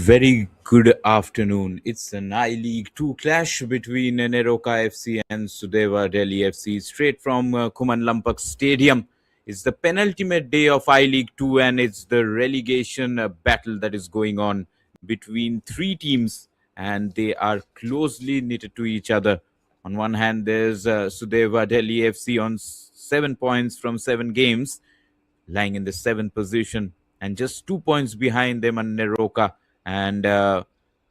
Very good afternoon. It's an I-League 2 clash between NEROCA FC and Sudeva Delhi FC straight from Kuman Lampak Stadium. It's the penultimate day of I-League 2 and it's the relegation battle that is going on between three teams and they are closely knitted to each other. On one hand, there's Sudeva Delhi FC on 7 points from 7 games, lying in the seventh position, and just 2 points behind them are Neroka, and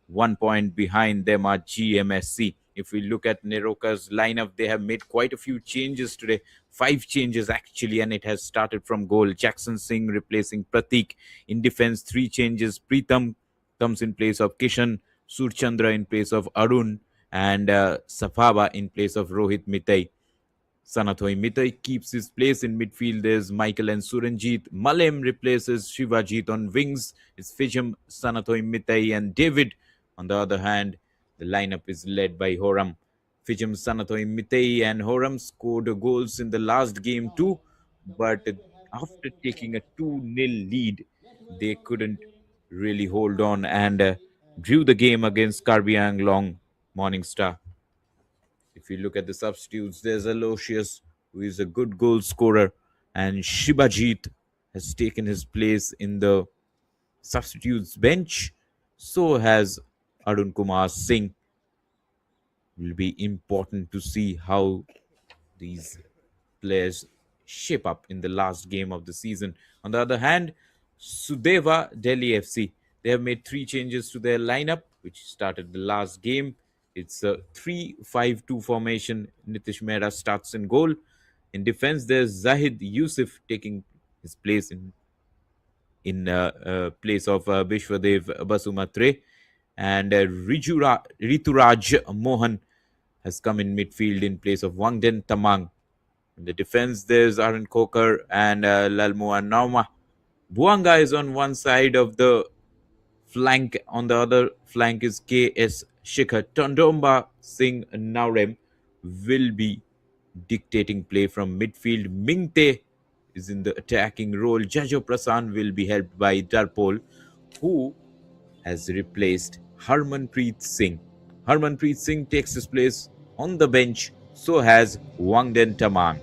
1 point behind them are GMSC. If we look at Neroka's lineup, they have made quite a few changes today. 5 changes actually, and it has started from goal. Jackson Singh replacing Pratik. In defense, 3 changes. Pritam comes in place of Kishan, Surchandra in place of Arun, and Safaba in place of Rohit Mitai. Sanathoi Mitai keeps his place in midfield. There's Michael and Suranjit. Malem replaces Shivajit on wings. It's Fijam, Sanathoi Mitai, and David. On the other hand, the lineup is led by Horam. Fijam, Sanathoi Mitai, and Horam scored goals in the last game too, but after taking a 2-0 lead, they couldn't really hold on and drew the game against Karbi Anglong Morning Star. If you look at the substitutes, there's Aloysius, who is a good goal scorer, and Shibajit has taken his place in the substitutes bench. So has Arun Kumar Singh. Will be important to see how these players shape up in the last game of the season. On the other hand, Sudeva Delhi FC, they have made 3 changes to their lineup, which started the last game. It's a 3-5-2 formation. Nitish Mehra starts in goal. In defense, there's Zahid Yusuf taking his place in place of Bishwadev Basumatre, and Rituraj Mohan has come in midfield in place of Wangden Tamang. In the defense, there's Aaron Kokar and Lalmoa Nauma. Buanga is on one side of the flank. On the other flank is KS Shikhar. Tondomba Singh Naurem will be dictating play from midfield. Mingte is in the attacking role. Jajo Prasan will be helped by Darpol, who has replaced Harmanpreet Singh. Harmanpreet Singh takes his place on the bench. So has Wangden Tamang.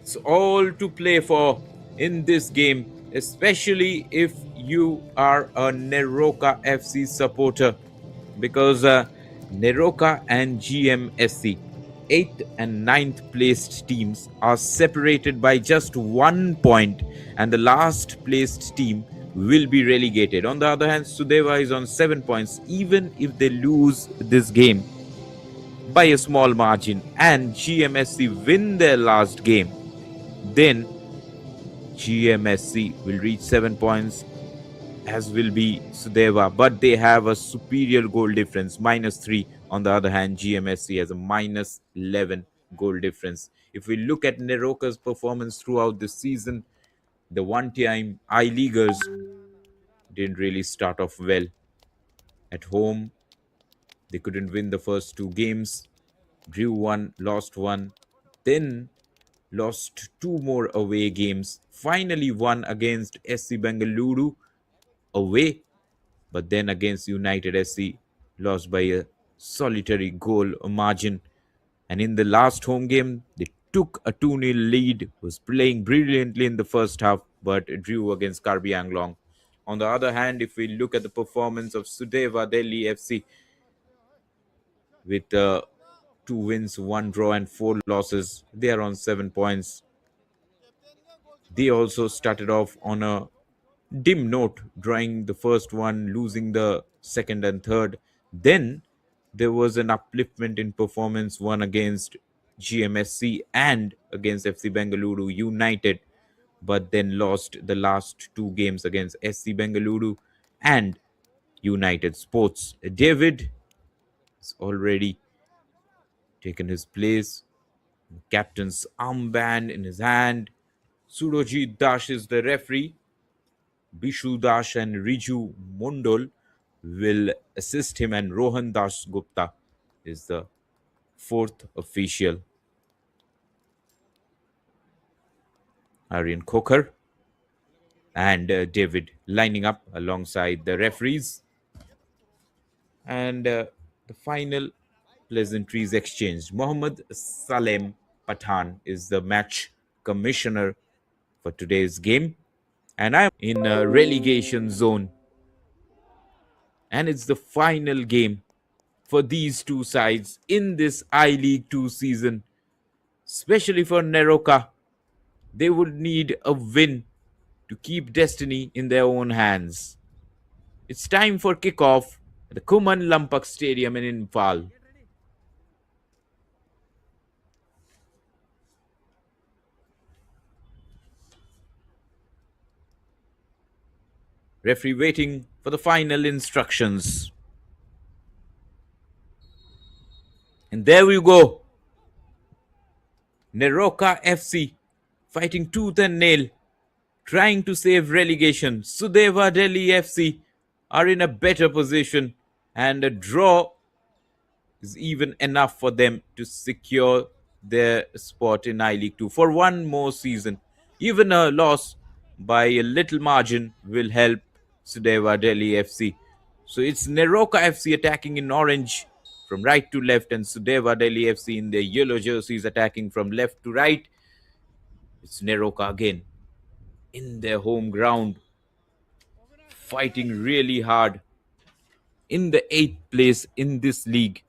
It's all to play for in this game, especially if you are a NEROCA FC supporter, because NEROCA and GMSC, 8th and 9th placed teams, are separated by just 1 point, and the last placed team will be relegated. On the other hand, Sudeva is on 7 points. Even if they lose this game by a small margin and GMSC win their last game, then GMSC will reach 7 points, as will be Sudeva, but they have a superior goal difference, -3. On the other hand, GMSC has a -11 goal difference. If we look at Neroka's performance throughout the season, the one-time I-Leaguers didn't really start off well. At home, they couldn't win the first 2 games, drew one, lost one, then lost 2 more away games, finally won against SC Bengaluru away, but then against United SC lost by a solitary goal margin. And in the last home game, they took a 2-0 lead, was playing brilliantly in the first half, but drew against Karbi Anglong. On the other hand, if we look at the performance of Sudeva Delhi FC, with 2 wins, 1 draw, and 4 losses, they are on 7 points. They also started off on a dim note, drawing the first one, losing the second and third. Then there was an upliftment in performance, one against GMSC and against FC Bengaluru United, but then lost the last 2 games against SC Bengaluru and United Sports. David has already taken his place, captain's armband in his hand. Surojit Dash is the referee. Bishu Dash and Riju Mondol will assist him, and Rohan Das Gupta is the fourth official. Aryan Kokar and David lining up alongside the referees. And the final pleasantries exchanged. Mohammad Salem Pathan is the match commissioner for today's game, and I'm in a relegation zone, and it's the final game for these two sides in this I League 2 season, especially for NEROCA. They would need a win to keep destiny in their own hands. It's time for kickoff at the Kuman Lampak Stadium in Imphal. Referee waiting for the final instructions. And there we go. NEROCA FC fighting tooth and nail, trying to save relegation. Sudeva Delhi FC are in a better position, and a draw is even enough for them to secure their spot in I League 2 for one more season. Even a loss by a little margin will help Sudeva Delhi FC. So it's NEROCA FC attacking in orange from right to left, and Sudeva Delhi FC in their yellow jerseys attacking from left to right. It's NEROCA again in their home ground, fighting really hard in the 8th place in this league.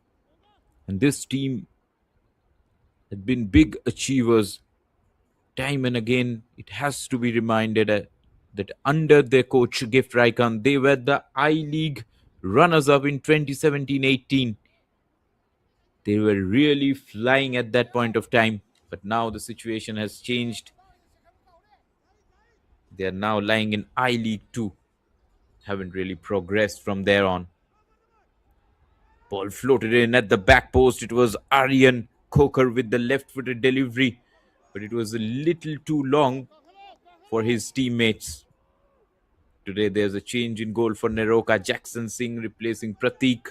And this team had been big achievers time and again. It has to be reminded that under their coach Gift Raikkonen, they were the I League runners-up in 2017-18. They were really flying at that point of time, but now the situation has changed. They are now lying in I League 2. Haven't really progressed from there on. Ball floated in at the back post. It was Aryan Coker with the left-footed delivery, but it was a little too long for his teammates. Today there's a change in goal for NEROCA. Jackson Singh replacing Pratik.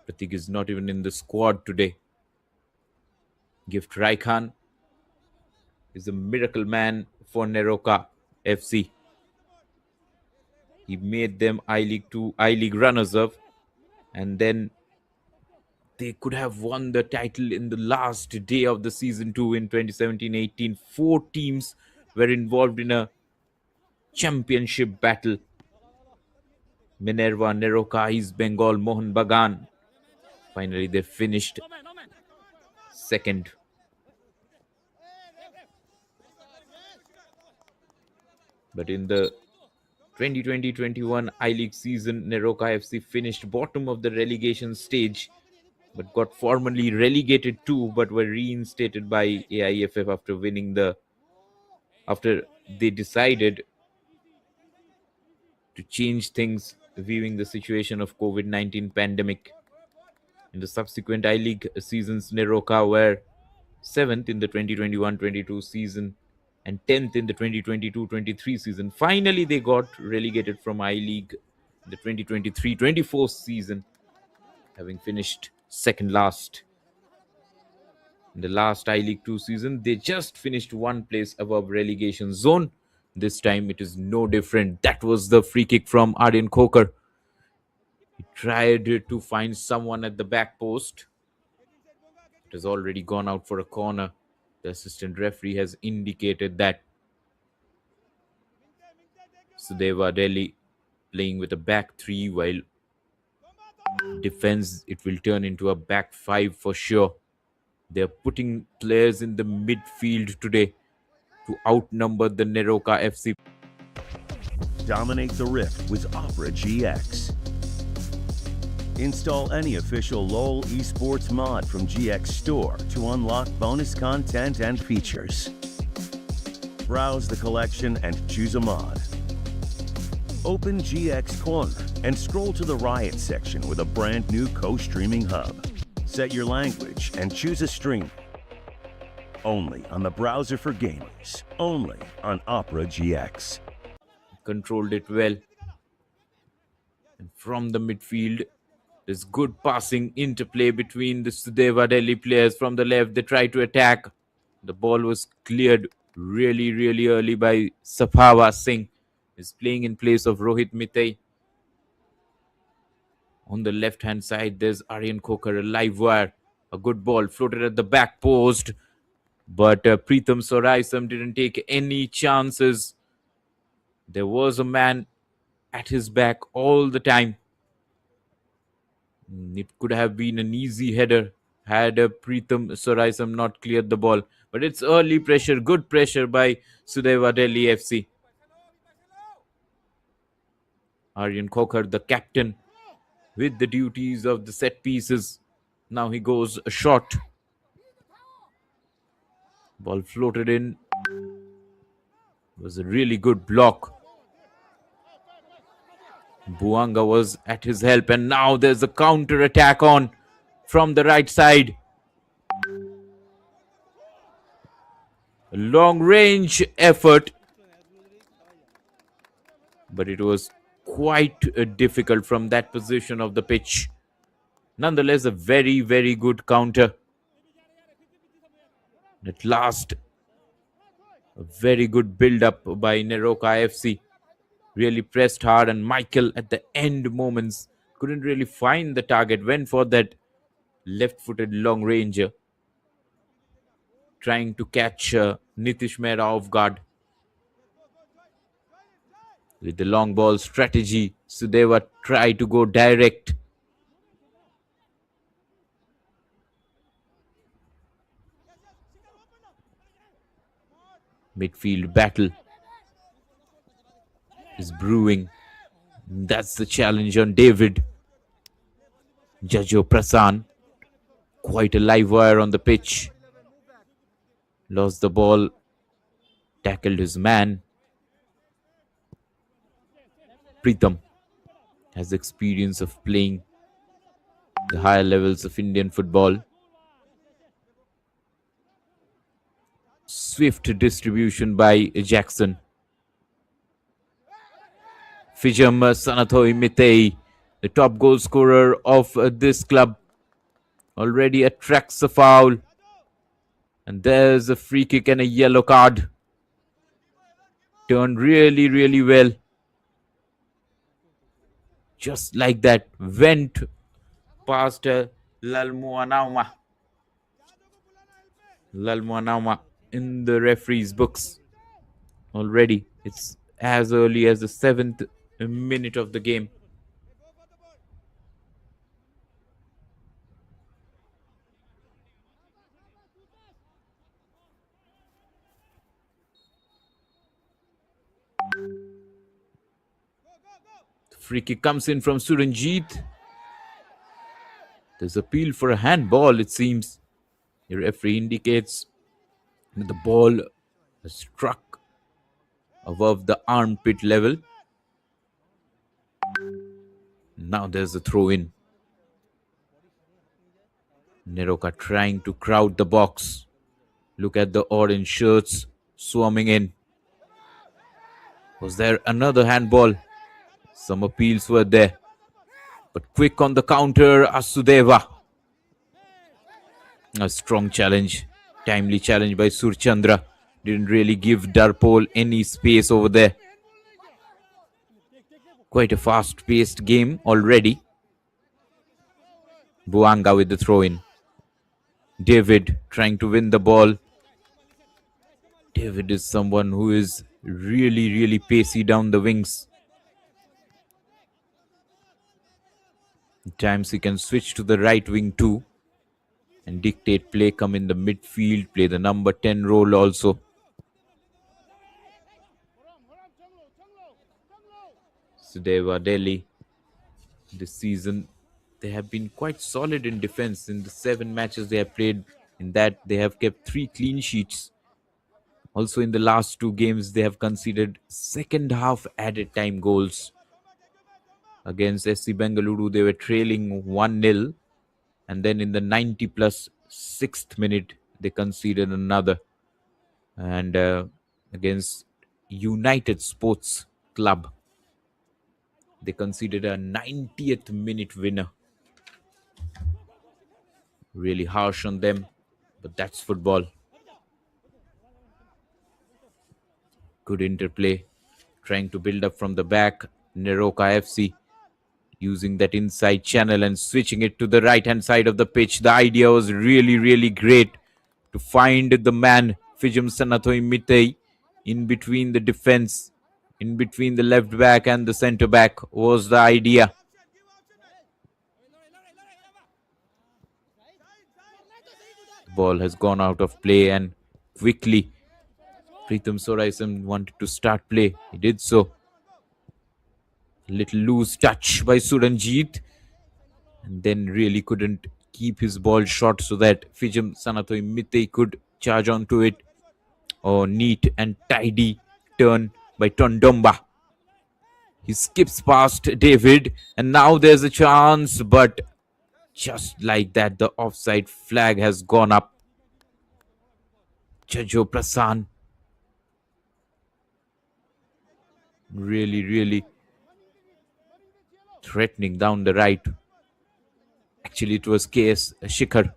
Pratik is not even in the squad today. Gift Raikkonen is a miracle man for NEROCA FC. He made them I League 2, I League runners-up, and then they could have won the title in the last day of the season 2 in 2017-18. 4 teams were involved in a championship battle. Minerva, NEROCA, East Bengal, Mohun Bagan. Finally, they finished second. But in the 2020-21 I-League season, NEROCA FC finished bottom of the relegation stage, but got formally relegated too, but were reinstated by AIFF after they decided to change things, viewing the situation of COVID-19 pandemic. In the subsequent I-League seasons, NEROCA were 7th in the 2021-22 season and 10th in the 2022-23 season. Finally, they got relegated from I-League in the 2023-24 season, having finished second last. In the last I-League 2 season, they just finished one place above relegation zone. This time it is no different. That was the free kick from Aryan Coker. He tried to find someone at the back post. It has already gone out for a corner. The assistant referee has indicated that. Sudeva Delhi playing with a back 3, while defense, it will turn into a back 5 for sure. They're putting players in the midfield today to outnumber the NEROCA FC. Dominate the Rift with Opera GX. Install any official LoL esports mod from GX Store to unlock bonus content and features. Browse the collection and choose a mod. Open GX Corner and scroll to the Riot section with a brand new co-streaming hub. Set your language and choose a stream. Only on the browser for gamers. Only on Opera GX. Controlled it well. And from the midfield, there's good passing interplay between the Sudeva Delhi players. From the left, they try to attack. The ball was cleared really, really early by Saphawa Singh. Is playing in place of Rohit Mitay. On the left hand side, there's Aryan Khokar, a live wire. A good ball floated at the back post, but Pritham Soraisam didn't take any chances. There was a man at his back all the time. It could have been an easy header had Pritham Soraisam not cleared the ball. But it's early pressure, good pressure by Sudeva Delhi FC. Aryan Khokar, the captain, with the duties of the set pieces. Now he goes a shot. Ball floated in. It was a really good block. Buanga was at his help, and now there's a counter attack on from the right side. A long range effort, but it was quite difficult from that position of the pitch. Nonetheless, a very, very good counter. At last, a very good build up by NEROCA FC. Really pressed hard, and Michael at the end moments couldn't really find the target. Went for that left footed long ranger, trying to catch Nitish Mehra off guard. With the long ball strategy, Sudeva tried to go direct. Midfield battle is brewing. That's the challenge on David. Jajo Prasan, quite a live wire on the pitch. Lost the ball, tackled his man. Pritham has experience of playing the higher levels of Indian football. Swift distribution by Jackson. Fijam Sanathoi Mitei, the top goal scorer of this club, already attracts a foul. And there's a free kick and a yellow card. Turned really, really well. Just like that, went past Lalmuanauma. Lalmuanauma in the referee's books already. It's as early as the 7th minute of the game. The free kick comes in from Suranjit. There's appeal for a handball, it seems. The referee indicates that the ball struck above the armpit level. Now there's a throw in. NEROCA trying to crowd the box. Look at the orange shirts swarming in. Was there another handball? Some appeals were there. But quick on the counter, Sudeva. A strong challenge. Timely challenge by Surchandra. Didn't really give Darpol any space over there. Quite a fast-paced game already. Buanga with the throw-in. David trying to win the ball. David is someone who is really, really pacey down the wings. At times he can switch to the right wing too and dictate play, come in the midfield, play the number 10 role also. Sudeva Delhi this season, they have been quite solid in defense. In the 7 matches they have played, in that they have kept 3 clean sheets. Also in the last 2 games they have conceded second half added time goals. Against SC Bengaluru they were trailing 1-0, and then in the 90 plus 6th minute they conceded another. And against United Sports Club they conceded a 90th minute winner. Really harsh on them, but that's football. Good interplay, trying to build up from the back. Neroka FC using that inside channel and switching it to the right hand side of the pitch. The idea was really, really great to find the man, Fijum Sanatoi Mitei, in between the defense, in between the left back and the centre back was the idea. The ball has gone out of play and quickly Pritham Soraisam wanted to start play. He did so. A little loose touch by Suranjit and then really couldn't keep his ball short so that Fijum Sanatoi Mitei could charge onto it. Oh, neat and tidy turn by Tondomba. He skips past David and now there's a chance, but just like that, the offside flag has gone up. Jajo Prasan really, really threatening down the right. Actually, it was KS Shikhar.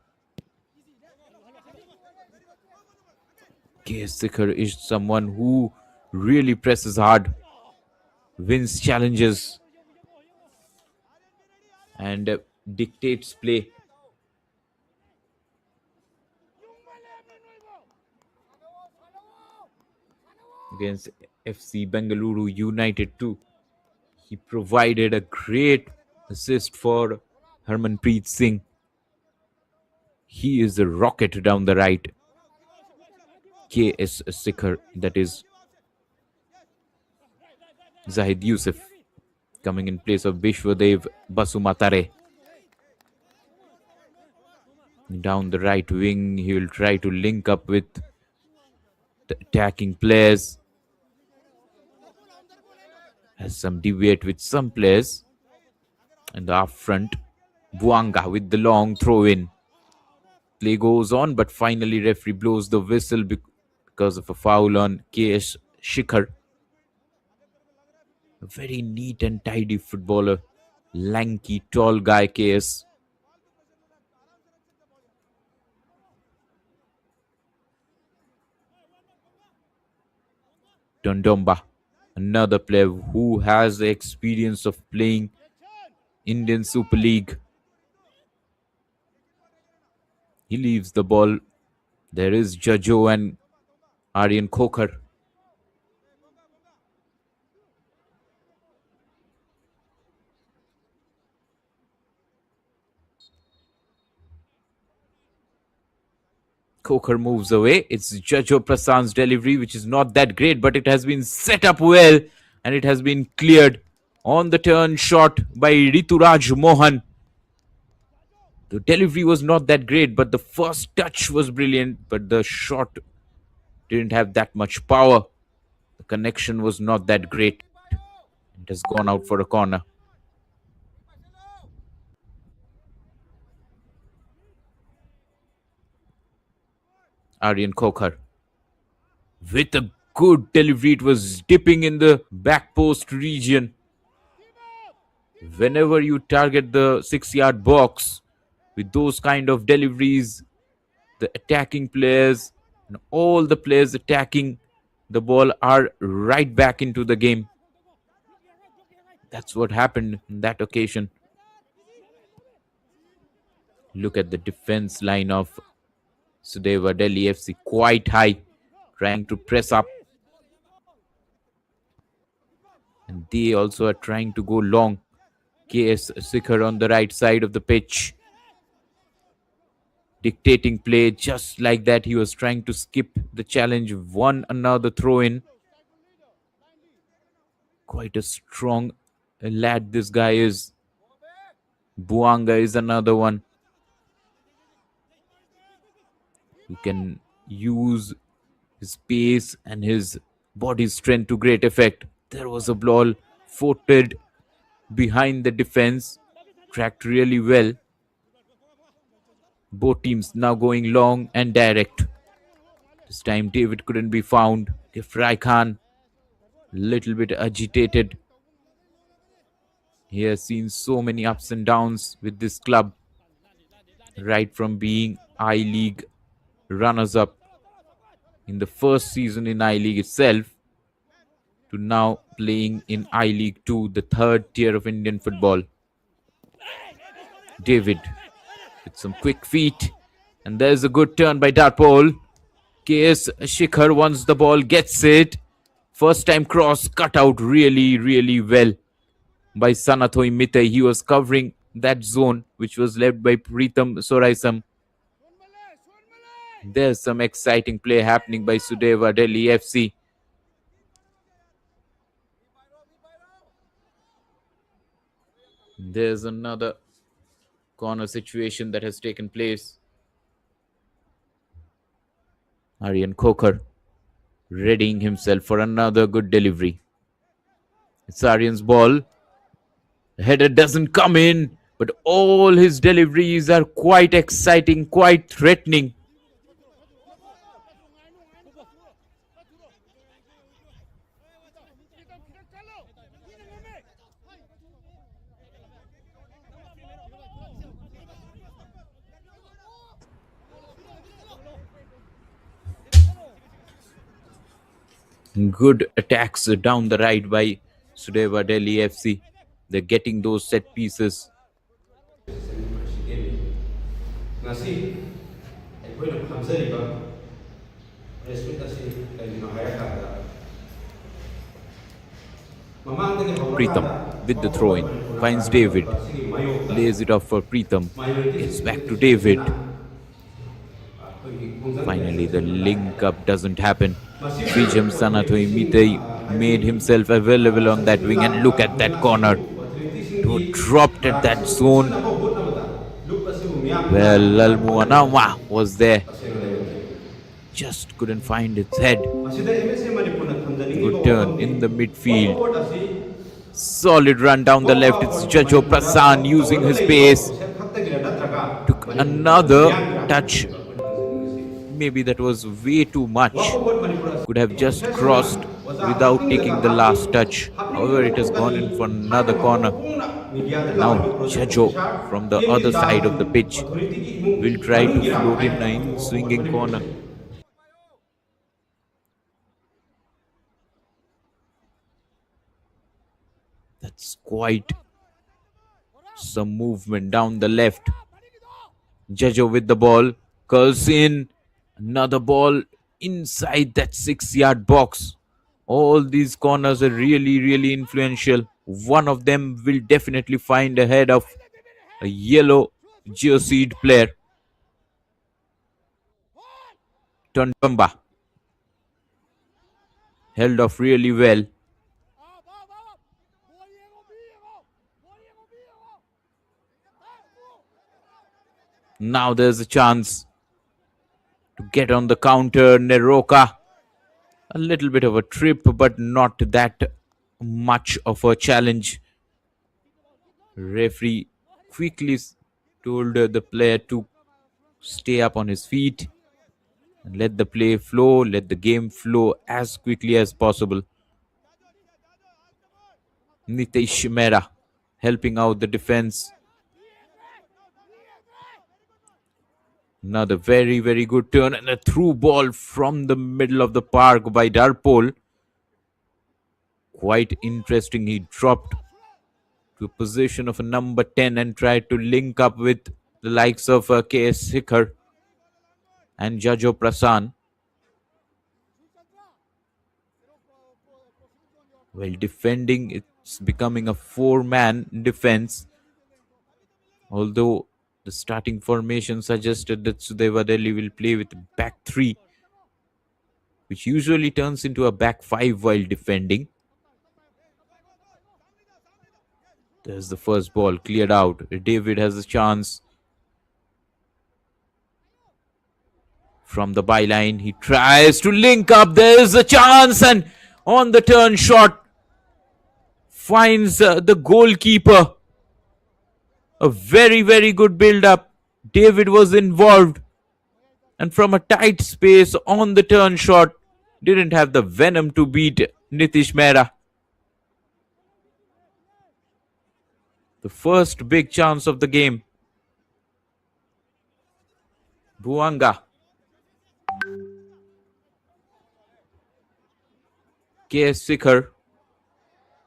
KS Shikhar is someone who really presses hard, wins challenges, and dictates play. Against FC Bengaluru United too. He provided a great assist for Harmanpreet Singh. He is a rocket down the right. KS Shikhar, that is Zahid Yusuf, coming in place of Bishwadev Basumatare. Down the right wing, he will try to link up with the attacking players. Has some debate with some players. And the up front, Buanga with the long throw in. Play goes on, but finally referee blows the whistle because of a foul on KS Shikhar. A very neat and tidy footballer. Lanky, tall guy KS. Tondomba, another player who has the experience of playing Indian Super League. He leaves the ball. There is Jajo and Aryan Khokhar. Khokhar moves away. It's Jajo Prasan's delivery, which is not that great, but it has been set up well and it has been cleared on the turn shot by Rituraj Mohan. The delivery was not that great, but the first touch was brilliant, but the shot didn't have that much power. The connection was not that great. It has gone out for a corner. Aryan Khokhar with a good delivery. It was dipping in the back post region. Whenever you target the 6-yard box with those kind of deliveries, the attacking players and all the players attacking the ball are right back into the game. That's what happened in that occasion. Look at the defense line of Sudeva Delhi FC, quite high, trying to press up. And they also are trying to go long. KS Shikhar on the right side of the pitch, dictating play just like that. He was trying to skip the challenge, won another throw in. Quite a strong lad this guy is. Buanga is another one who can use his pace and his body strength to great effect. There was a ball footed behind the defense, tracked really well. Both teams now going long and direct. This time David couldn't be found. Gifrai Khan, little bit agitated. He has seen so many ups and downs with this club, right from being I-League runners-up in the first season in I-League itself, to now playing in I League 2, the third tier of Indian football. David with some quick feet, and there's a good turn by Darpol. KS Shikhar, once the ball gets it, first time cross cut out really well by Sanathoi Mite. He was covering that zone which was led by Preetham Soraisam. There's some exciting play happening by Sudeva Delhi FC. There's another corner situation that has taken place. Aryan Kokar readying himself for another good delivery. It's Aryan's ball. The header doesn't come in, but all his deliveries are quite exciting, quite threatening. Good attacks down the right by Sudeva Delhi FC. They're getting those set pieces. ꯉꯁꯤ ꯑꯩꯈꯣꯏꯅ ꯐꯝꯖꯔꯤꯕ restaurant ꯑꯁꯤ ꯀꯩꯒꯤꯅꯣ ꯍꯥꯏꯔꯀꯥꯟꯗ ꯃꯃꯥꯡꯗꯒꯤ Preetham ꯍꯧꯔꯀꯥꯟꯗ with the throw in ꯃꯅꯤꯄꯨꯔꯅ finds David, ꯄꯥꯏꯔꯝꯕ ꯁꯤꯒꯤ ꯃꯥꯌꯣꯛꯇ lays it off for Preetham, gets back to ꯃꯥꯏꯅꯣꯔꯤꯇꯤꯁꯤꯡꯁꯤꯅ David. ꯑꯩꯈꯣꯏꯒꯤ ꯈꯣꯡꯖꯪ Finally, the ꯀꯌꯥꯁꯤꯡꯁꯤꯅ link up doesn't happen. ꯃꯁꯤꯕꯨ Vijam Sanathoi Mite made himself available on that wing, and look at that corner. To dropped at that zone. Well, Lalmuanama was there. Just couldn't find its head. Good turn in the midfield. Solid run down the left. It's Jajo Prasan using his pace. Took another touch. Maybe that was way too much. Could have just crossed without taking the last touch. However, it has gone in for another corner. Now Jajo from the other side of the pitch will try to float in a swinging corner. That's quite some movement down the left. Jajo with the ball, curls in. Another ball inside that 6-yard box. All these corners are really influential. One of them will definitely find a head of a yellow jerseyed player. Tondamba held off really well. Now there's a chance to get on the counter. NEROCA. A little bit of a trip, but not that much of a challenge. Referee quickly told the player to stay up on his feet and let the play flow, let the game flow as quickly as possible. Nitish Mehra helping out the defense. Another very good turn and a through ball from the middle of the park by Darpol. Quite interesting. He dropped to a position of a number 10 and tried to link up with the likes of KS Shikhar and Jajo Prasan. While defending, it's becoming a 4-man defense. Although the starting formation suggested that Sudeva Delhi will play with back 3, which usually turns into a back 5 while defending. There's the first ball cleared out. David has a chance. From the byline, he tries to link up. There's a chance, and on the turn shot, finds the goalkeeper. A very good build-up. David was involved. And from a tight space on the turn shot, didn't have the venom to beat Nitish Mehra. The first big chance of the game. Buanga. KS Shikhar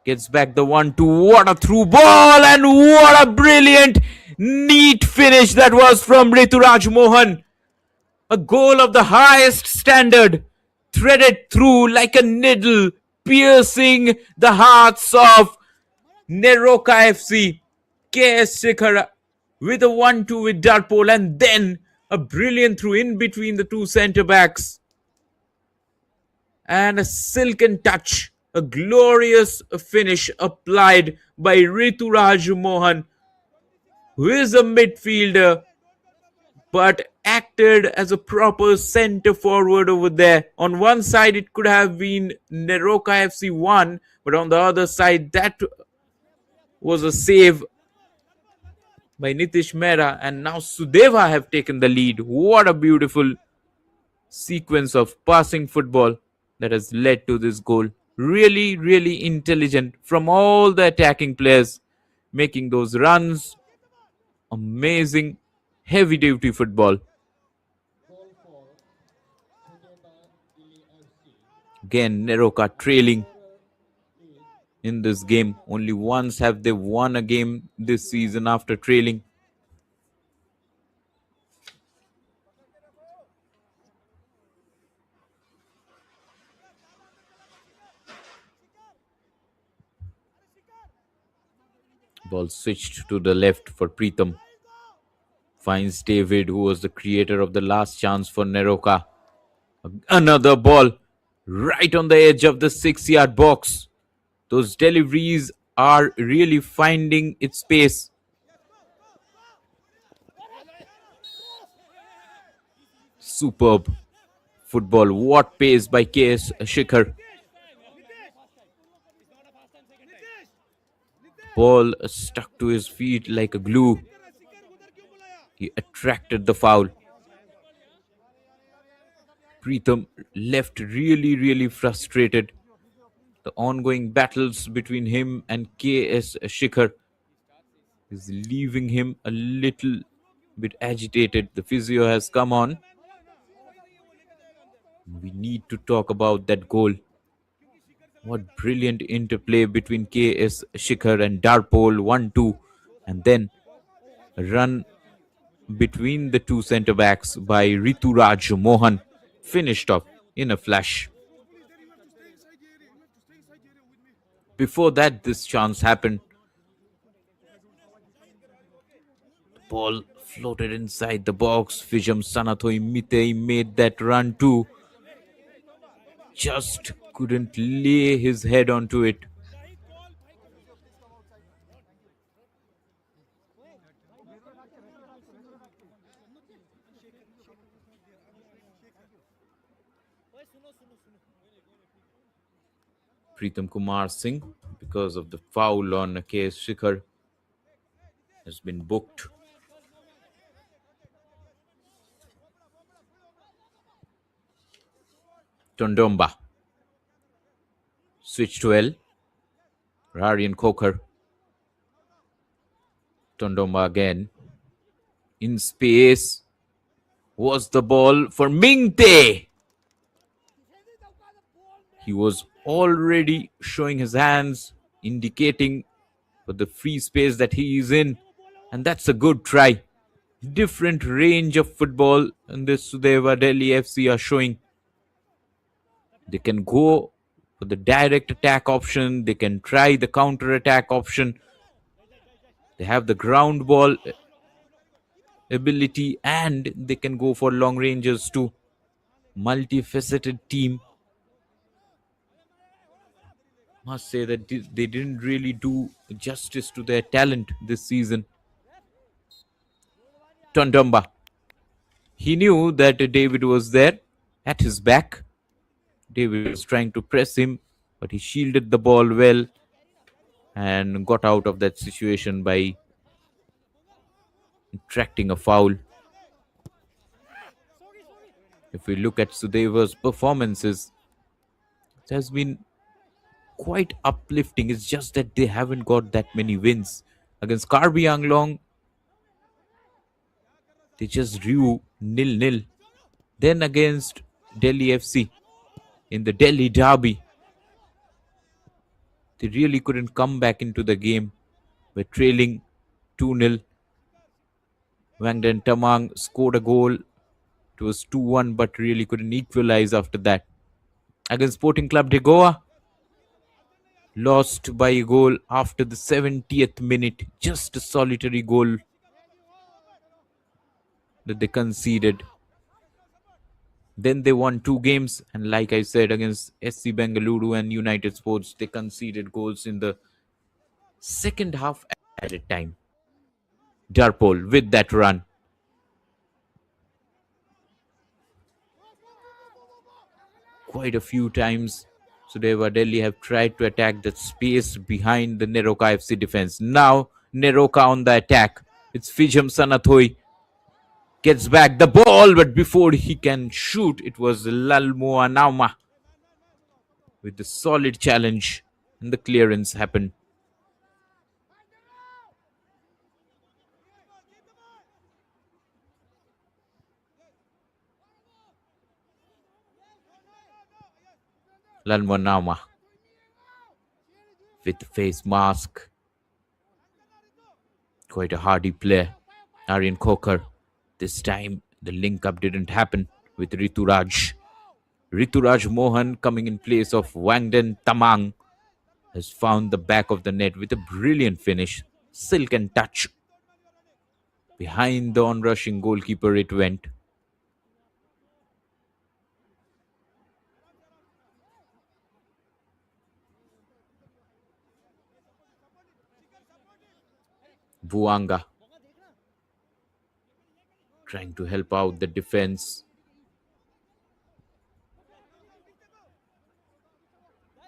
Gets back the 1-2. What a through ball and what a brilliant, neat finish that was from Rituraj Mohan. A goal of the highest standard, threaded through like a needle, piercing the hearts of NEROCA FC. KS Shikhar with a 1-2 with Darpol, and then a brilliant through in between the two centre backs. And a silken touch, a glorious finish applied by Rituraj Mohan, who is a midfielder but acted as a proper centre forward over there. On one side, it could have been NEROCA FC 1, but on the other side, that was a save by Nitish Mehra, and now Sudeva have taken the lead. What a beautiful sequence of passing football that has led to this goal. Really, really intelligent from all the attacking players, making those runs. Amazing, heavy duty football. Again, NEROCA trailing in this game. Only once have they won a game this season after trailing. Ball switched to the left for Preetham. Finds David, who was the creator of the last chance for NEROCA. Another ball right on the edge of the 6-yard box. Those deliveries are really finding its pace. Superb football. What pace by KS Shikhar. Ball stuck to his feet like a glue. He attracted the foul. Preetham left really frustrated. The ongoing battles between him and KS Shikhar is leaving him a little bit agitated. The physio has come on. We need to talk about that goal. What brilliant interplay between KS Shikhar and Darpol, 1-2, and then a run between the two centre backs by Rituraj Mohan, finished off in a flash. Before that, this chance happened. The ball floated inside the box. Vijam Sanathoi Mitei made that run too. Just couldn't lay his head onto it. Preetham Kumar Singh, because of the foul on KS Shikhar, has been booked. Tondomba. Switch to L. Rarian Kokar. Tondomba again. In space was the ball for Mingte. He was already showing his hands, indicating for the free space that he is in. And that's a good try. Different range of football in this Sudeva Delhi FC are showing. They can go for the direct attack option. They can try the counter attack option. They have the ground ball ability and they can go for long ranges too. Multifaceted team. Must say that they didn't really do justice to their talent this season. Tondomba. He knew that David was there at his back. David was trying to press him, but he shielded the ball well and got out of that situation by attracting a foul. If we look at Sudeva's performances, it has been quite uplifting. It's just that they haven't got that many wins. Against Karbi Anglong, they just drew 0-0. Then against Delhi FC in the Delhi Derby, They really couldn't come back into the game. We're trailing 2-0. Wang Den Tamang scored a goal. It was 2-1, but really couldn't equalize after that. Against Sporting Club de Goa, lost by a goal after the 70th minute. Just a solitary goal that they conceded. Then they won 2 games, and like I said, against SC Bengaluru and United Sports, they conceded goals in the second half at a time. Darpol with that run. Quite a few times, Sudeva Delhi have tried to attack the space behind the NEROCA FC defense. Now, NEROCA on the attack. It's Fijam Sanathoi. Gets back the ball, but before he can shoot, it was Lalmoa Nauma with the solid challenge, and the clearance happened. Lalmoa Nauma with the face mask. Quite a hardy player. Aryan Kokar. This time the link up didn't happen with Rituraj. Rituraj Mohan coming in place of Wangden Tamang has found the back of the net with a brilliant finish. Silk and touch. Behind the on-rushing goalkeeper it went. Buanga trying to help out the defense.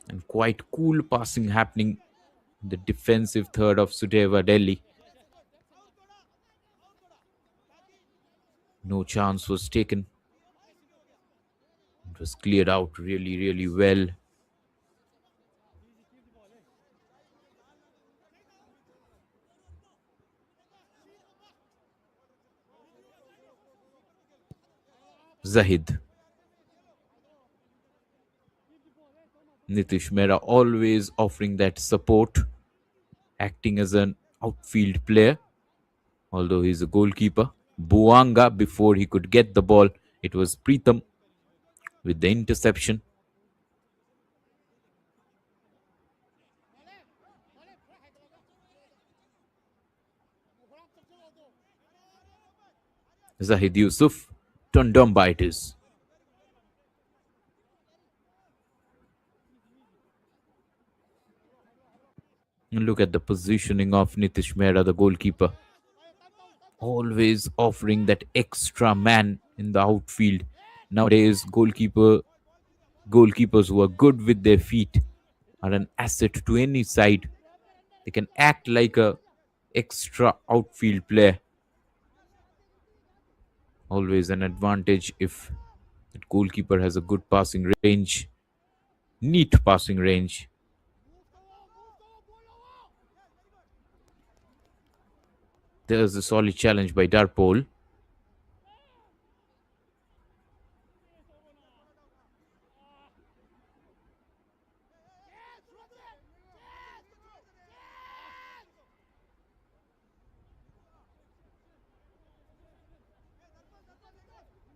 And quite cool passing happening in the defensive third of Sudeva Delhi. No chance was taken. It was cleared out really, really well. Zahid. Nitish Mehra always offering that support, acting as an outfield player, although he's a goalkeeper. Buanga, before he could get the ball, it was Pritham with the interception. Zahid Yusuf, Tondamba it is. And look at the positioning of Nitish Mehra, the goalkeeper. Always offering that extra man in the outfield. Nowadays, goalkeepers who are good with their feet are an asset to any side. They can act like a extra outfield player. Always an advantage if the goalkeeper has a good passing range, neat passing range. There's a solid challenge by Darpol.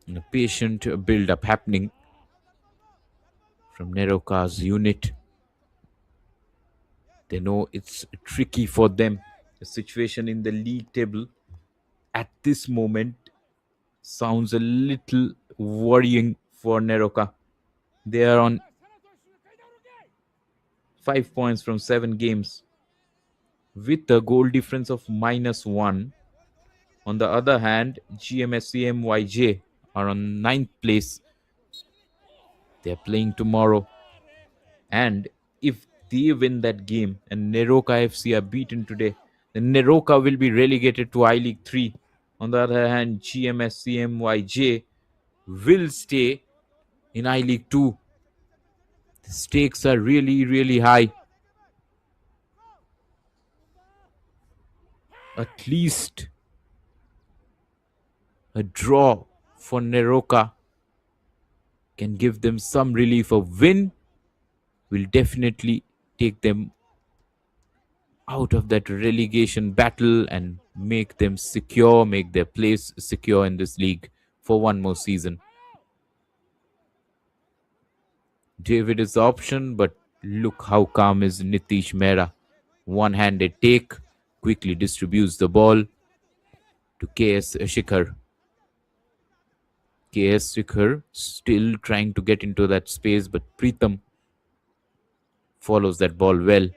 And a patient build-up happening from NEROCA's unit. They know it's tricky for them. The situation in the league table at this moment sounds a little worrying for NEROCA. They are on 5 points from 7 games with a goal difference of -1. On the other hand, GMSCMYJ are on 9th place. They are playing tomorrow. And if they win that game and NEROCA FC are beaten today, then NEROCA will be relegated to I League 3. On the other hand, GMSCMYJ will stay in I League 2. The stakes are really, really high. At least a draw for NEROCA can give them some relief. A win will definitely take them out of that relegation battle and make them secure, make their place secure in this league for one more season. David is the option, but look how calm is Nitish Mehra. One-handed take, quickly distributes the ball to KS Shikhar. KS Shikhar still trying to get into that space, but Pritham follows that ball well.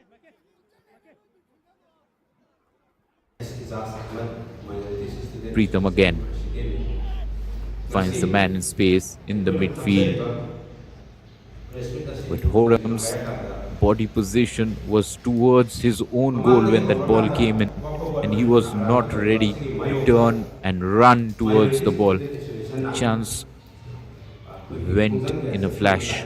Pritham again finds the man in space in the midfield, but Horam's body position was towards his own goal when that ball came in, and he was not ready to turn and run towards the ball. The chance went in a flash.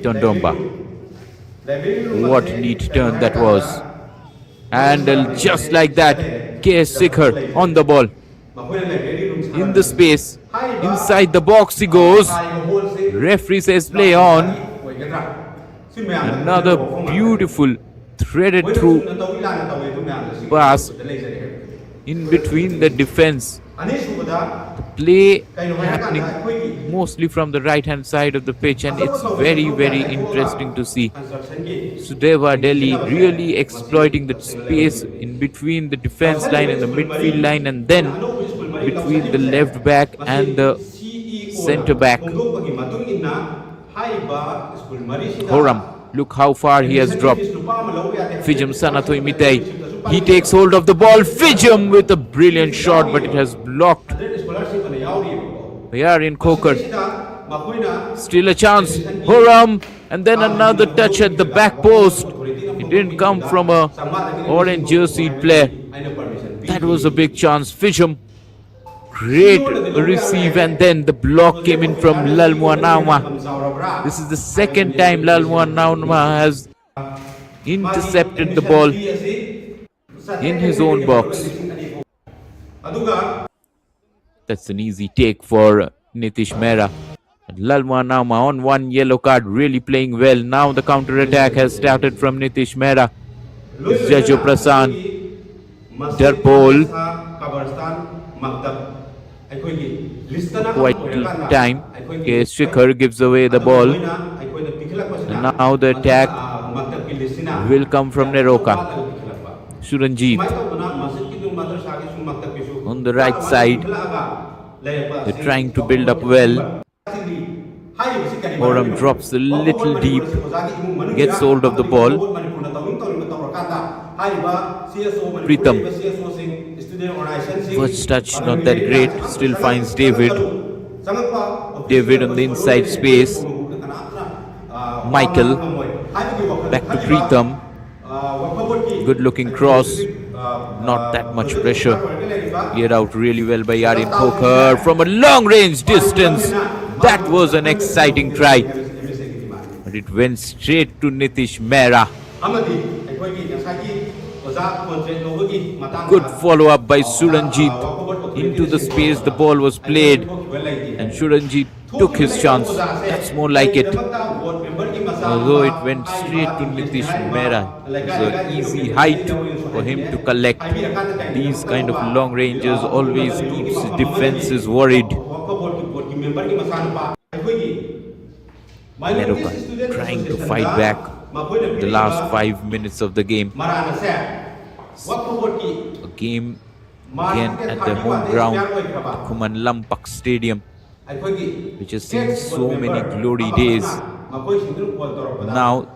Tondomba. What neat turn that was. And just like that, KS Shikhar on the ball. In the space, inside the box he goes. Referee says play on. Another beautiful threaded through pass in between the defense. The play happening mostly from the right hand side of the pitch, and it's very, very interesting to see Sudeva Delhi really exploiting the space in between the defense line and the midfield line, and then between the left back and the centre back. Horam, look how far he has dropped. Fijam Sanato Imitei. He takes hold of the ball. Fijam with a brilliant shot, but it has blocked. Yarin Kokar. Still a chance. Horam. And then another touch at the back post. It didn't come from a orange jerseyed player. That was a big chance. Fijam. Great receive, and then the block came in from Lalmuanauma. This is the second time Lalmuanauma has intercepted the ball in his own box. That's an easy take for Nitish Mehra. Lalmuanauma on one yellow card, really playing well. Now the counter-attack has started from Nitish Mehra. It's Jajo Prasan, Darpol. Quite little time. KS Shikhar gives away the ball. And now the attack will come from NEROCA. Suranjit on the right side. They're trying to build up well. Horam drops a little deep, gets hold of the ball. Pritham, first touch not that great, still finds David. David on the inside space. Michael, back to Pritham. Good looking cross, not that much pressure. Cleared out really well by Yarin Kokar from a long range distance. That was an exciting try, but it went straight to Nitish Mehra. Good follow up by Suranjit. Into the space the ball was played, and Suranjit took his chance. That's more like it. Although it went straight to Nitish Mehra. It's an easy height for him to collect. These kind of long ranges always keeps defenses worried. NEROCA trying to fight back the last 5 minutes of the game. A game again at the home ground, Kuman Lampak Stadium, which has seen so many glory days. Now,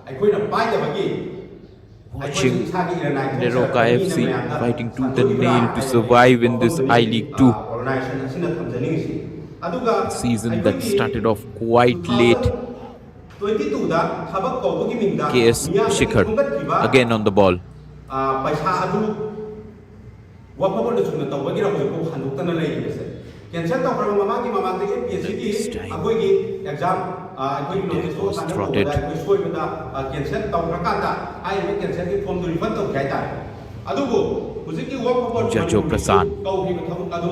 watching NEROCA FC fighting tooth and nail to survive in this I-League 2. A season that started off quite late. KS Shikhar again on the ball. This time it was throtted. ꯑꯗꯨꯕꯨ ꯍꯧꯖꯤꯛꯀꯤ ꯋꯥꯛ forward Jajo ꯃꯅꯤꯄꯨꯔꯒꯤꯁꯨ Prasan. ꯇꯧꯈꯤꯕ ꯊꯕꯛ ꯑꯗꯨ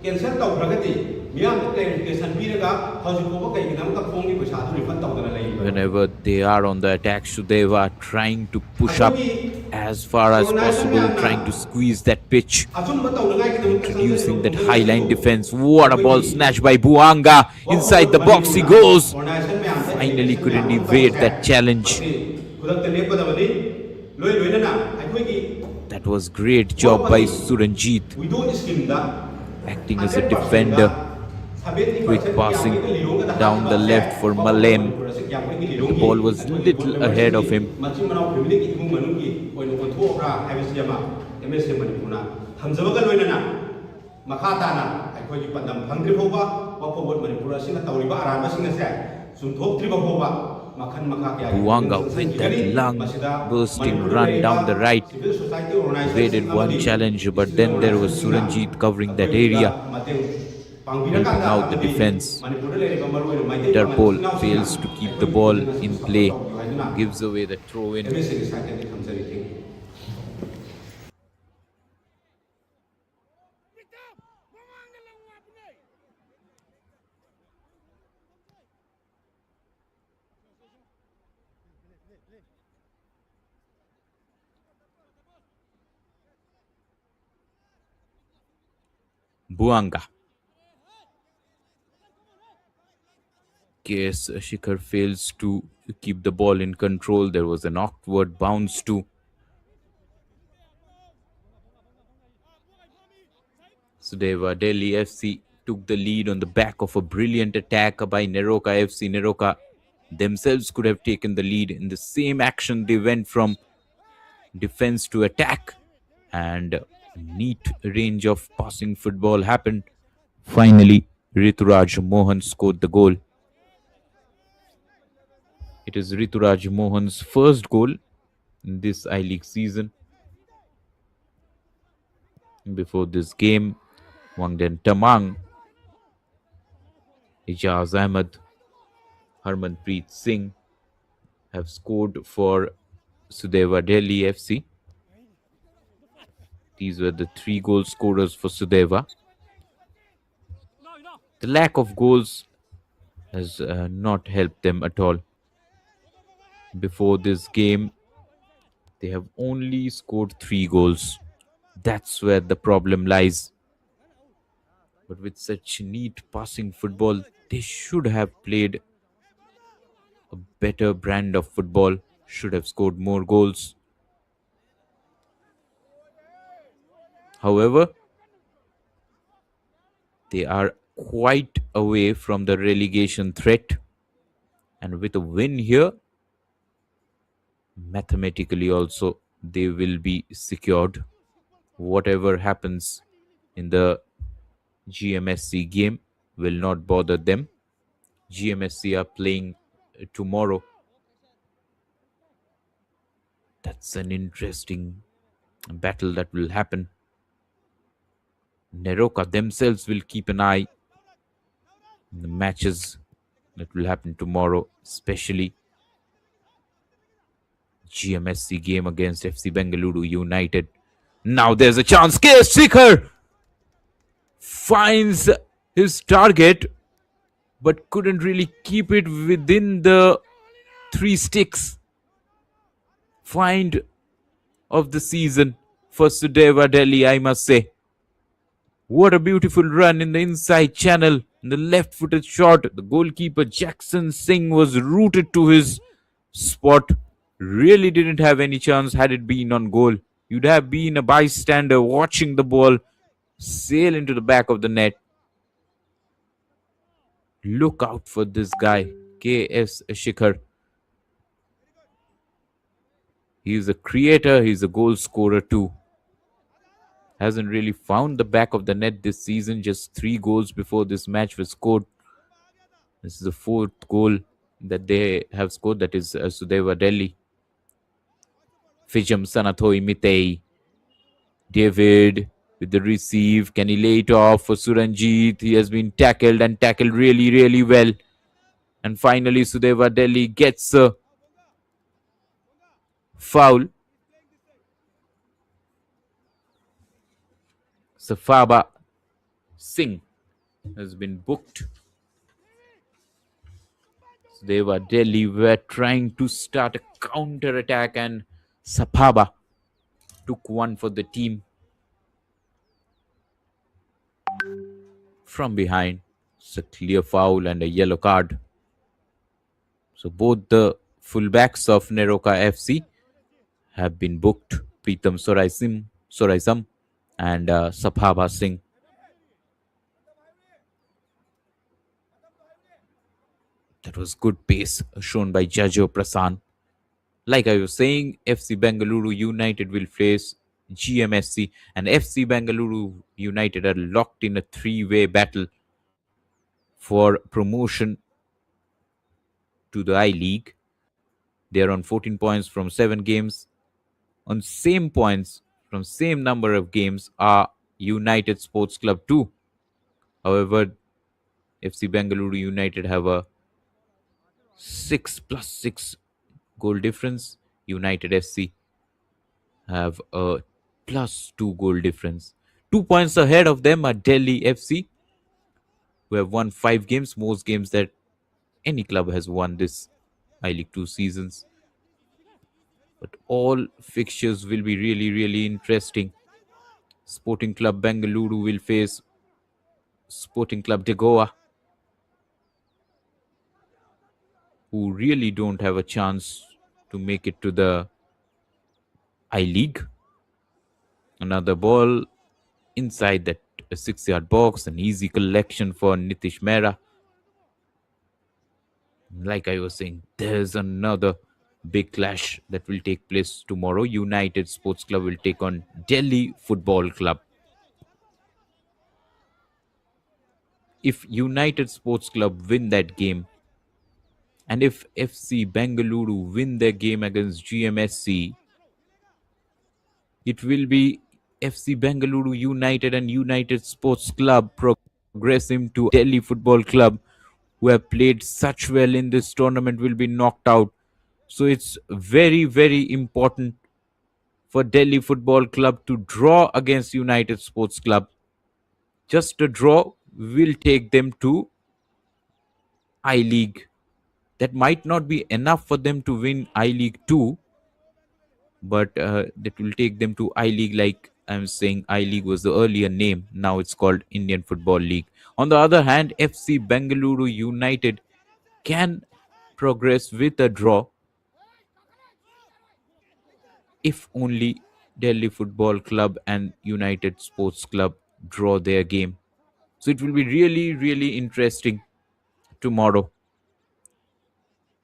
cancel ꯇꯧꯈ꯭ꯔꯒꯗꯤ ꯃꯤꯌꯥꯝꯗ clarification ꯄꯤꯔꯒ ꯍꯧꯖꯤꯛ ꯐꯥꯎꯕ ꯀꯩꯒꯤꯗꯃꯛꯇ ꯐꯣꯡꯒꯤ ꯄꯩꯁꯥꯗꯨ ꯔꯤꯐꯟ ꯇꯧꯗꯅ ꯂꯩꯔꯤꯕꯅꯣ Whenever they are on the attack, Sudeva trying to push up ꯑꯩꯈꯣꯏꯒꯤ as far as organiser possible, ꯃꯌꯥꯝꯅ trying to squeeze that pitch, ꯑꯆꯨꯝꯕ ꯇꯧꯅꯉꯥꯏꯒꯤꯗꯃꯛꯇ introducing ꯆꯪꯖꯔꯤꯕ that ꯈꯣꯡꯖꯪ high line ꯑꯁꯤꯕꯨ defense. What a ball ꯑꯩꯈꯣꯏꯒꯤ snatched by Buanga. ꯋꯥꯛ Inside forward the box he ꯃꯅꯤꯄꯨꯔꯅ goes. Organisation ꯃꯌꯥꯝꯗ Finally application ꯃꯌꯥꯝ couldn't ꯑꯃ evade ꯇꯧꯕꯁꯦ that challenge. ꯃꯁꯤ ꯈꯨꯗꯛꯇ ꯂꯦꯞꯀꯗꯕꯅꯤ ꯂꯣꯏꯅꯅ ꯑꯩꯈꯣꯏꯒꯤ That was great ꯋꯥꯛ job by ꯄꯅꯤ Suranjit, widow ꯏꯁꯀꯤꯝꯗ acting as a 100%ꯗ defender. 70% Quick passing ꯀꯌꯥꯃꯨꯛꯀꯤ ꯂꯤꯂꯣꯡꯒꯗ down the ꯍꯥꯞꯈꯤꯕꯁꯦ left for ꯋꯥꯛ ꯐꯣꯔꯋꯥꯔꯗ Malem. ꯃꯅꯤꯄꯨꯔ ꯑꯁꯤ ꯀꯌꯥꯃꯨꯛꯀꯤ The ꯂꯤꯂꯣꯡꯒꯤ ball was ꯑꯩꯈꯣꯏꯒꯤ board little ahead ꯃꯦꯝꯕꯔꯁꯤꯡꯒꯤ of him. ꯃꯆꯤꯟ ꯃꯅꯥꯎ ꯐꯦꯃꯤꯂꯤꯒꯤ ꯏꯃꯨꯡ ꯃꯅꯨꯡꯒꯤ ꯑꯣꯏꯅ ꯑꯣꯟꯊꯣꯛꯑꯕ꯭ꯔꯥ ꯍꯥꯏꯕꯁꯤ ꯑꯃ ꯑꯦꯝ ꯑꯦꯁ ꯑꯦ ꯃꯅꯤꯄꯨꯔꯅ ꯊꯝꯖꯕꯒ ꯂꯣꯏꯅꯅ ꯃꯈꯥ ꯇꯥꯅ ꯑꯩꯈꯣꯏꯒꯤ ꯄꯥꯟꯗꯝ ꯐꯪꯗ꯭ꯔꯤ ꯐꯥꯎꯕ ꯋꯥꯛ ꯐꯣꯔꯋꯥꯔꯗ ꯃꯅꯤꯄꯨꯔ ꯑꯁꯤꯅ ꯇꯧꯔꯤꯕ ꯑꯔꯥꯟꯕꯁꯤꯡ ꯑꯁꯦ ꯆꯨꯝꯊꯣꯛꯇ꯭ꯔꯤꯕ ꯐꯥꯎꯕ ꯃꯈꯜ ꯃꯈꯥ ꯀꯌꯥꯒꯤ ꯈꯣꯡꯖꯪ Buanga with that ꯆꯪꯁꯤꯟꯈꯤꯒꯅꯤ lung ꯃꯁꯤꯗ bursting ꯃꯅꯤꯄꯨꯔꯗ run ꯂꯩꯔꯤꯕ down the right, civil society ꯑꯣꯔꯒꯅꯥꯏꯖꯦꯁꯟꯁꯤꯡ evaded one ꯑꯃꯗꯤ challenge, but ꯏꯁꯇꯨꯗꯦꯟ then there was ꯑꯣꯔꯒꯅꯥꯏꯖꯦꯁꯟꯁꯤꯡꯅ Suranjit covering that ꯑꯩꯈꯣꯏꯗ area, ꯃꯇꯦꯡ helping ꯄꯥꯡꯕꯤꯔꯀꯥꯟꯗ out the ꯑꯃꯗꯤ defense. ꯃꯅꯤꯄꯨꯔꯗ ꯂꯩꯔꯤꯕ ꯃꯔꯨꯑꯣꯏꯅ ꯃꯩꯇꯩ ꯄꯥꯉꯜ ꯏꯆꯤꯜ Interpol ꯏꯅꯥꯎꯁꯤꯡꯅ fails to keep the ꯑꯩꯈꯣꯏꯒꯤ ball ꯈꯣꯡꯖꯪ ꯑꯁꯤꯕꯨ in ꯁꯞꯄꯣꯔꯠ play, ꯇꯧꯕꯤꯌꯨ ꯍꯥꯏꯗꯨꯅ gives away the throw in. M S ꯑꯦꯒꯤ ꯁꯥꯏꯠꯇꯒꯤ ꯊꯝꯖꯔꯤ Buanga. KS Shikhar fails to keep the ball in control. There was an awkward bounce too. Sudeva Delhi FC took the lead on the back of a brilliant attack by NEROCA FC. NEROCA themselves could have taken the lead. In the same action, they went from defense to attack, and a neat range of passing football happened. Finally, Rituraj Mohan scored the goal. It is Rituraj Mohan's first goal in this I-League season. Before this game, Wangden Tamang, Ijaz Ahmed, Harmanpreet Singh have scored for Sudeva Delhi FC. These were the 3 goal scorers for Sudeva. The lack of goals has not helped them at all. Before this game, they have only scored 3 goals. That's where the problem lies. But with such neat passing football, they should have played a better brand of football, should have scored more goals. However, they are quite away from the relegation threat. And with a win here, mathematically also, they will be secured. Whatever happens in the GMSC game will not bother them. GMSC are playing tomorrow. That's an interesting battle that will happen. NEROCA themselves will keep an eye on the matches that will happen tomorrow, especially GMSC game against FC Bengaluru United. Now there's a chance. KS Shikhar finds his target but couldn't really keep it within the 3 sticks. Find of the season for Sudeva Delhi, I must say. What a beautiful run in the inside channel. In the left-footed shot, the goalkeeper Jackson Singh was rooted to his spot. Really didn't have any chance had it been on goal. You'd have been a bystander watching the ball sail into the back of the net. Look out for this guy, KS Shikhar. He's a creator, he's a goal scorer too. Hasn't really found the back of the net this season. Just 3 goals before this match was scored. This is the 4th goal that they have scored. That is Sudeva Delhi. Fijam Sanathoi Mitei. David with the receive. Can he lay it off for Suranjit? He has been tackled and tackled really, really well. And finally, Sudeva Delhi gets a foul. Safaba Singh has been booked. Sudeva Delhi were trying to start a counter attack, and Safaba took one for the team from behind. It's a clear foul and a yellow card. So both the fullbacks of NEROCA FC have been booked. Pritam Soraisam and Sabhaba Singh. That was good pace shown by Jajo Prasan. Like I was saying, FC Bengaluru United will face GMSC, and FC Bengaluru United are locked in a three-way battle for promotion to the I League. They are on 14 points from 7 games. On same points from same number of games are United Sports Club 2. However, FC Bengaluru United have a 6+6 goal difference. United FC have a +2 goal difference. 2 points ahead of them are Delhi FC, who have won 5 games, most games that any club has won this I League 2 seasons. But all fixtures will be really, really interesting. Sporting Club Bengaluru will face Sporting Club de Goa, who really don't have a chance to make it to the I League. Another ball inside that 6-yard box, an easy collection for Nitish Mehra. Like I was saying, there's another big clash that will take place tomorrow. United Sports Club will take on Delhi Football Club. If United Sports Club win that game, and if FC Bengaluru win their game against GMSC, it will be FC Bengaluru United and United Sports Club progressing to Delhi Football Club, who have played such well in this tournament, will be knocked out. So it's very, very important for Delhi Football Club to draw against United Sports Club. Just a draw will take them to I League. That might not be enough for them to win I League 2, but that will take them to I League. Like I'm saying, I League was the earlier name. Now it's called Indian Football League. On the other hand, FC Bengaluru United can progress with a draw if only Delhi Football Club and United Sports Club draw their game. So it will be really, really interesting tomorrow.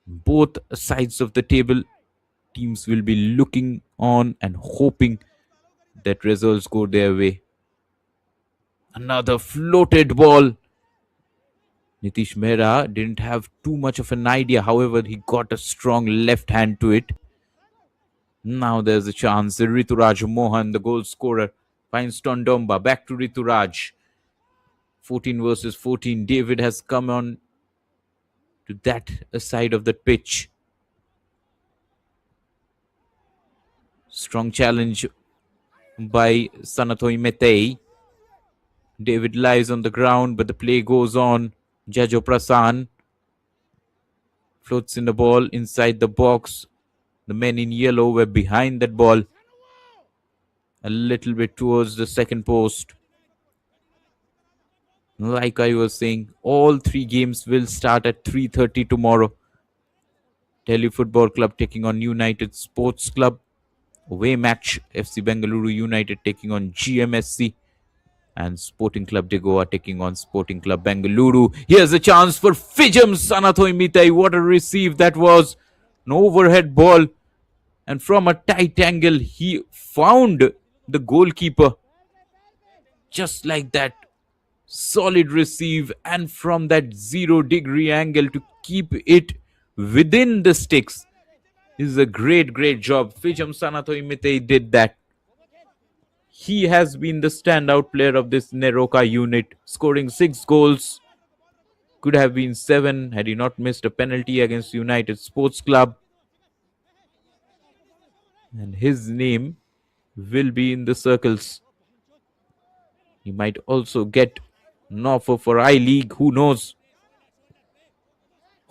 Both sides of the table, teams will be looking on and hoping that results go their way. Another floated ball. Nitish Mehra didn't have too much of an idea. However, he got a strong left hand to it. Now there's a chance. Rituraj Mohan, the goal scorer, finds Tondomba. Back to Rituraj. 14 versus 14. David has come on to that side of the pitch. Strong challenge by Sanatoy Metei. David lies on the ground, but the play goes on. Jajo Prasan floats in the ball inside the box. The men in yellow were behind that ball, a little bit towards the second post. Like I was saying, all 3 games will start at 3:30 tomorrow. Delhi Football Club taking on United Sports Club. Away match, FC Bengaluru United taking on GMSC. And Sporting Club de Goa taking on Sporting Club Bengaluru. Here's a chance for Fijam Sanathoy Mitai. What a receive that was. An overhead ball. And from a tight angle, he found the goalkeeper. Just like that. Solid receive. And from that 0-degree angle to keep it within the sticks. Is a great, great job. Fijam Sanathoy Mitai did that. He has been the standout player of this NEROCA unit, scoring 6 goals. Could have been 7 had he not missed a penalty against United Sports Club. And his name will be in the circles. He might also get an offer for I League. Who knows?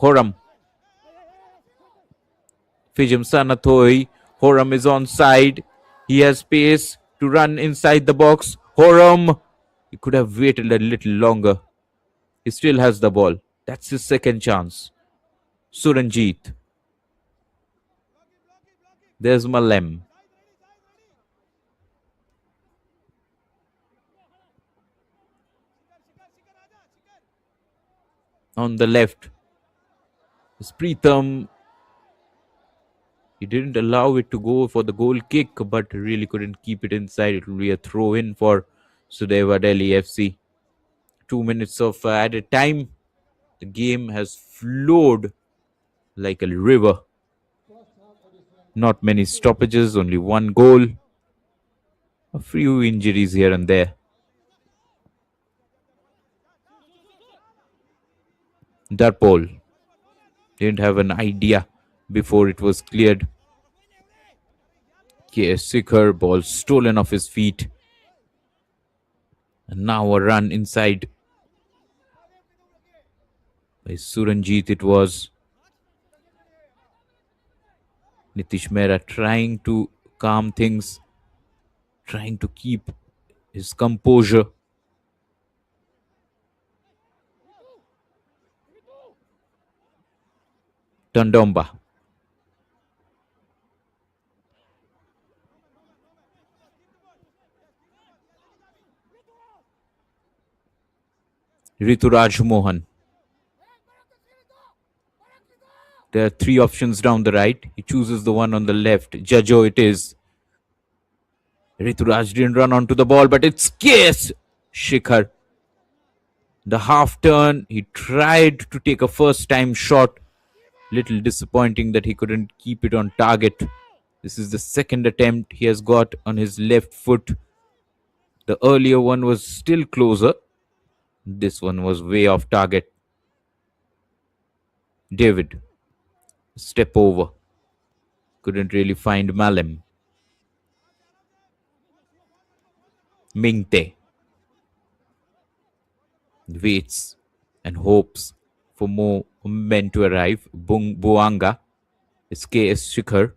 Horam. Fijim Sanathoi. Horam is on side. He has space to run inside the box. Horam. He could have waited a little longer. He still has the ball. That's his second chance. Suranjit. There's Malem. On the left is Pritham. He didn't allow it to go for the goal kick, but really couldn't keep it inside. It will be a throw in for Sudeva Delhi FC. 2 minutes of added time. The game has flowed like a river. Not many stoppages, only one goal. A few injuries here and there. Darpol didn't have an idea before it was cleared. KS Sikhar, ball stolen off his feet. And now a run inside by Suranjit it was. Nitish Mehra trying to calm things, trying to keep his composure. Tandomba. Rituraj Mohan. There are three options down the right. He chooses the one on the left. Jajo it is. Rituraj didn't run onto the ball, but it's KS Shikhar. The half turn, he tried to take a first time shot. Little disappointing that he couldn't keep it on target. This is the second attempt he has got on his left foot. The earlier one was still closer. This one was way off target. David, step over. Couldn't really find Malem. Mingte waits and hopes for more men to arrive. Buanga is KS Shikhar.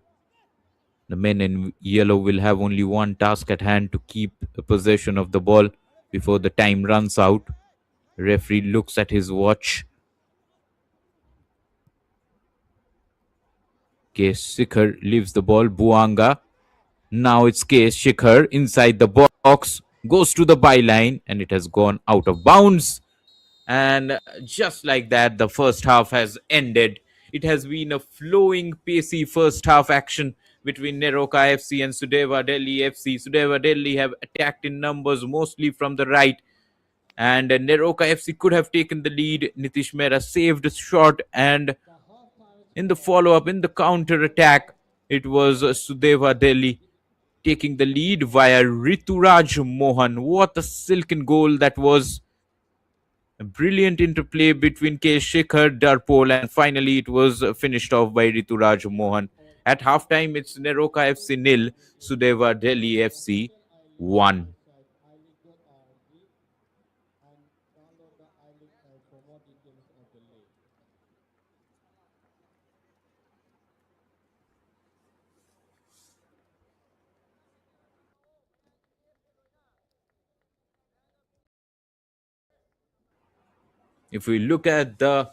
The men in yellow will have only one task at hand to keep possession of the ball before the time runs out. Referee looks at his watch. KS Shikhar leaves the ball. Buanga. Now it's KS Shikhar inside the box. Goes to the byline and it has gone out of bounds. And just like that, the first half has ended. It has been a flowing, pacey first half action between NEROCA FC and Sudeva Delhi FC. Sudeva Delhi have attacked in numbers, mostly from the right. And NEROCA FC could have taken the lead. Nitish Mehra saved a shot. And in the follow-up, in the counter-attack, it was Sudeva Delhi taking the lead via Rituraj Mohan. What a silken goal that was. A brilliant interplay between K. Shikhar, Darpol, and finally it was finished off by Rituraj Mohan. At halftime, it's NEROCA FC nil, Sudeva Delhi FC 1. If we look at the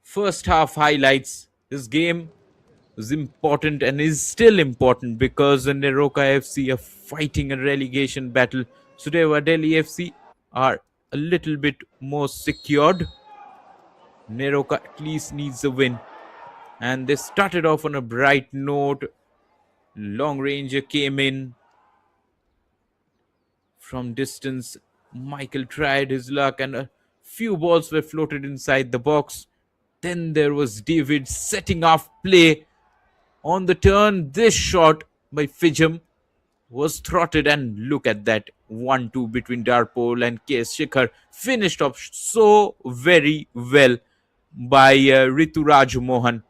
first half highlights, this game was important and is still important because the NEROCA FC are fighting a relegation battle. Sudeva Delhi FC are a little bit more secured. NEROCA at least needs a win. And they started off on a bright note. Long Ranger came in from distance. Michael tried his luck and a few balls were floated inside the box. Then there was David setting off play. On the turn, this shot by Fijam was throttled, and look at that 1-2 between Darpol and KS Shikhar. Finished off so very well by Rituraj Mohan.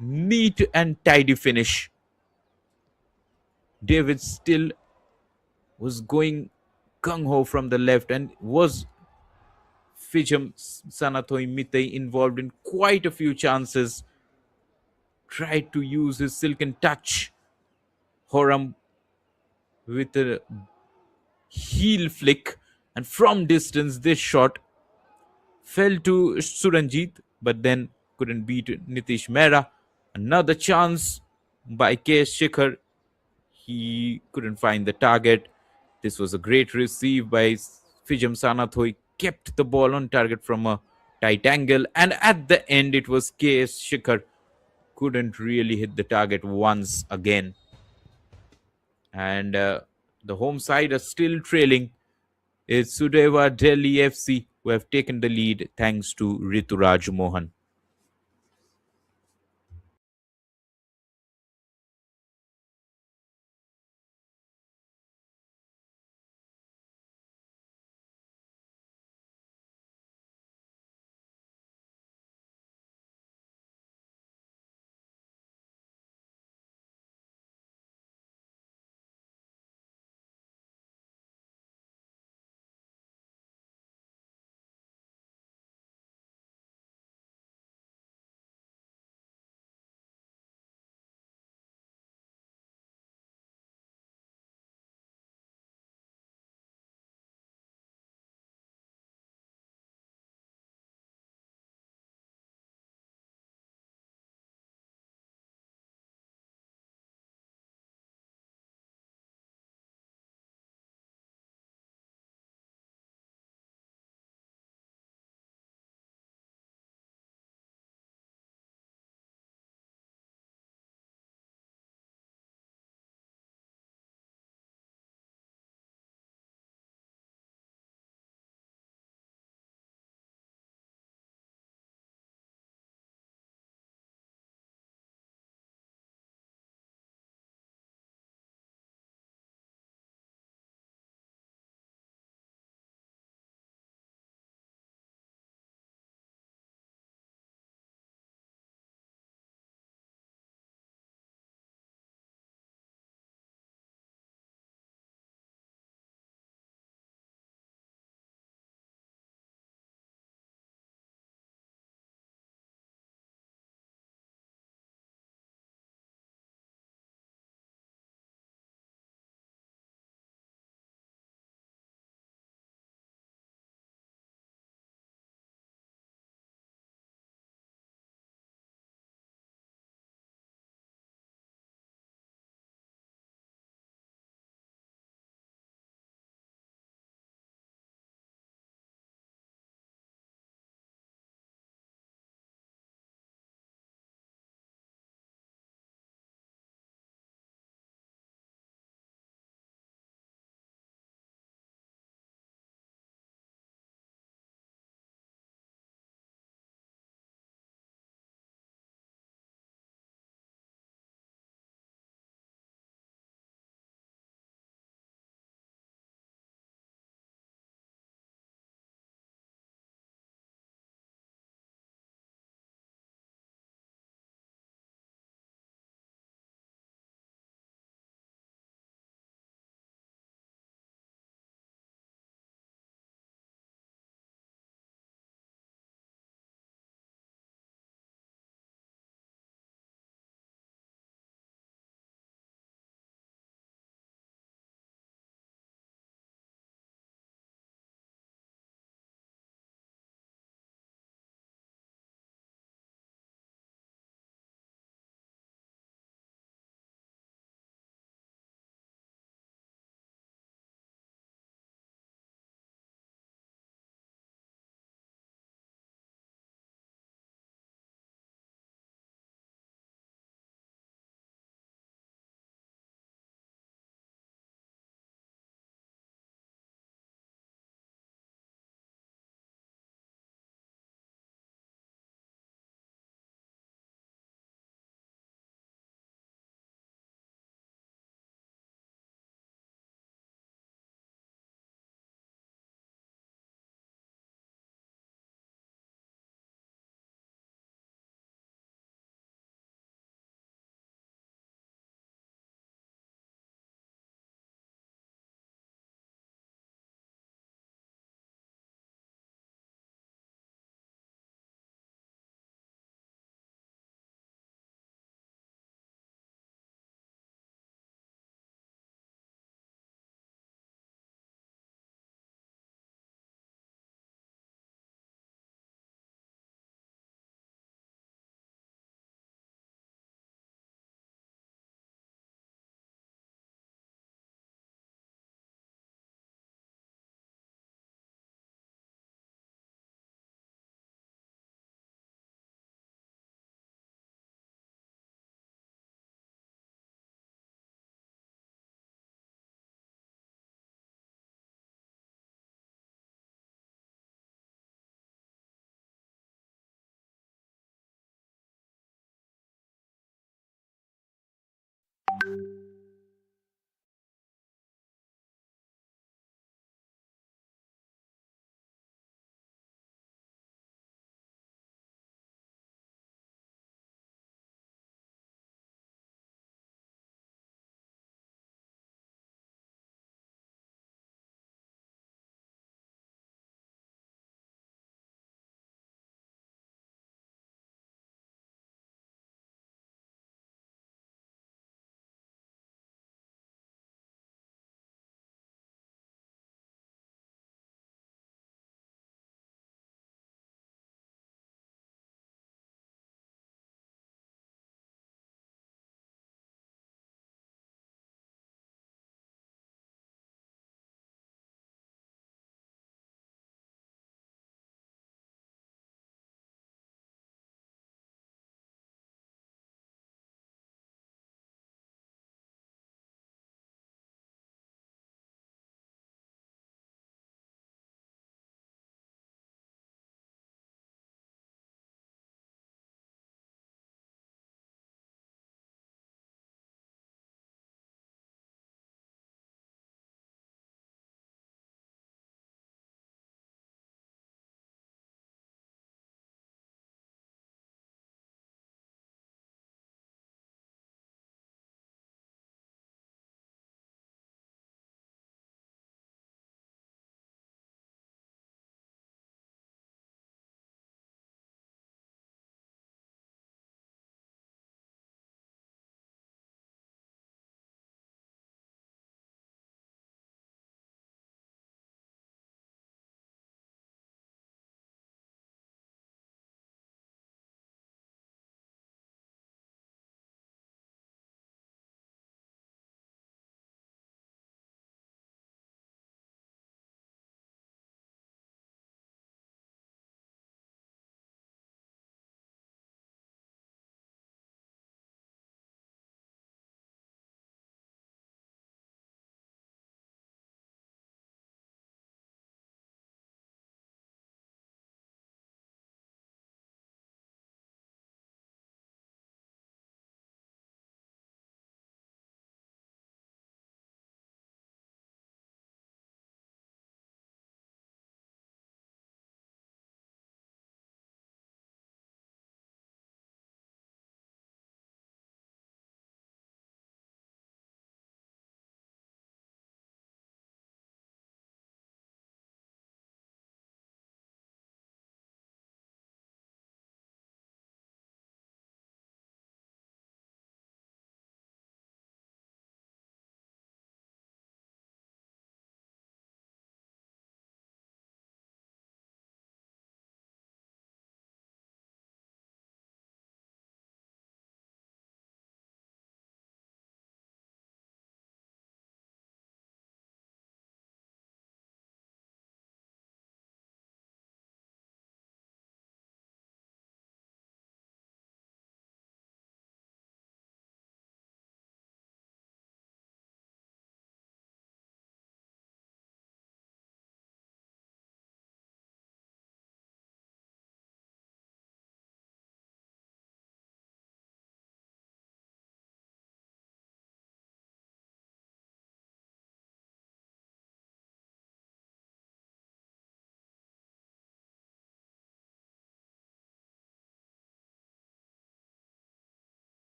Neat and tidy finish. David still was going gung ho from the left, and was Fijam Sanathoi Mitei involved in quite a few chances. Tried to use his silken touch. Horam with a heel flick, and from distance, this shot fell to Suranjit, but then couldn't beat Nitish Mehra. Another chance by K. Shikhar. He couldn't find the target. This was a great receive by Fijam Sanathoi. Kept the ball on target from a tight angle, and at the end, it was K.S. Shikhar. Couldn't really hit the target once again. And the home side are still trailing. It's Sudeva Delhi FC who have taken the lead thanks to Rituraj Mohan.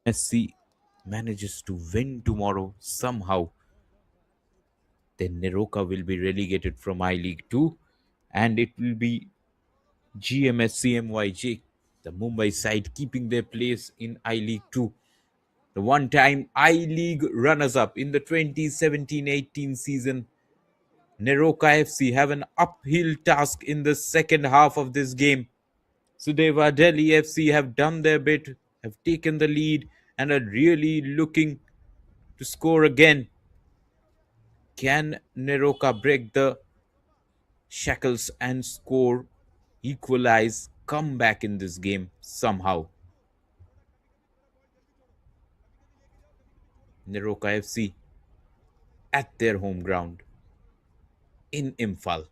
GMSC manages to win tomorrow somehow, then NEROCA will be relegated from I League 2 and it will be GMSCMYJ, the Mumbai side, keeping their place in I League 2. The one time I League runners up in the 2017-18 season, NEROCA FC have an uphill task in the second half of this game. Sudeva Delhi FC have done their bit, have taken the lead, and are really looking to score again. Can NEROCA break the shackles and score, equalize, come back in this game somehow? NEROCA FC at their home ground in Imphal.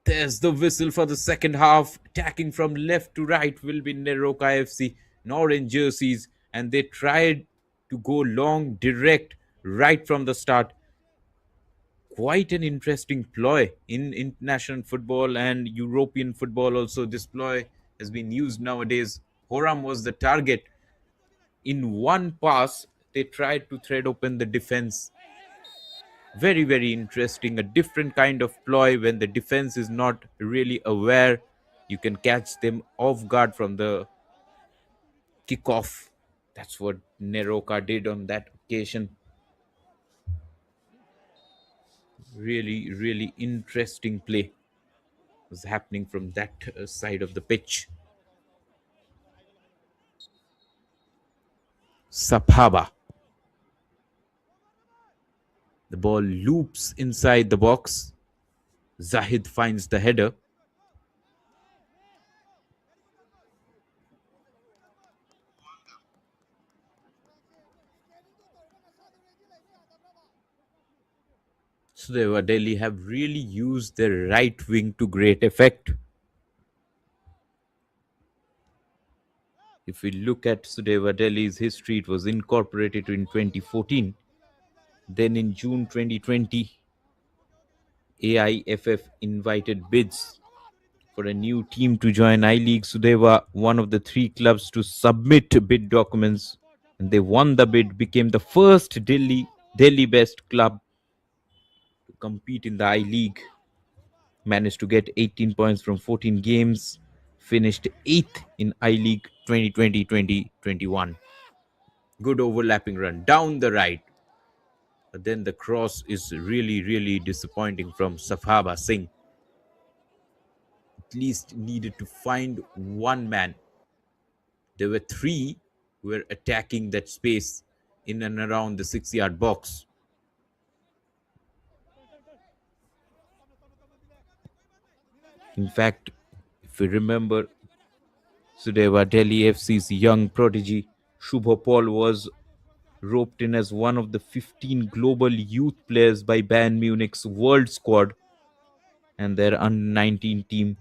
There's the whistle for the second half. Attacking from left to right will be NEROCA FC in orange jerseys, and they tried to go long, direct, right from the start. Quite an interesting ploy in international football and European football. Also, this ploy has been used nowadays. Horam was the target. In one pass, they tried to thread open the defense. Very, very interesting. A different kind of ploy when the defense is not really aware. You can catch them off guard from the kickoff. That's what Neroka did on that occasion. Really, really interesting play was happening from that side of the pitch. Saphaba. The ball loops inside the box. Zahid finds the header. Sudeva Delhi have really used their right wing to great effect. If we look at Sudeva Delhi's history, it was incorporated in 2014. Then in June 2020, AIFF invited bids for a new team to join I League. Sudeva, one of the three clubs to submit bid documents, and they won the bid, became the first Delhi-based club to compete in the I League. Managed to get 18 points from 14 games, finished 8th in I League 2020-2021. Good overlapping run down the right. But then the cross is really, really disappointing from Safaba Singh. At least needed to find one man. There were three who were attacking that space in and around the 6-yard box. In fact, if we remember, Sudeva Delhi FC's young prodigy Shubha Paul was roped in as one of the 15 global youth players by Bayern Munich's world squad and their under 19 team.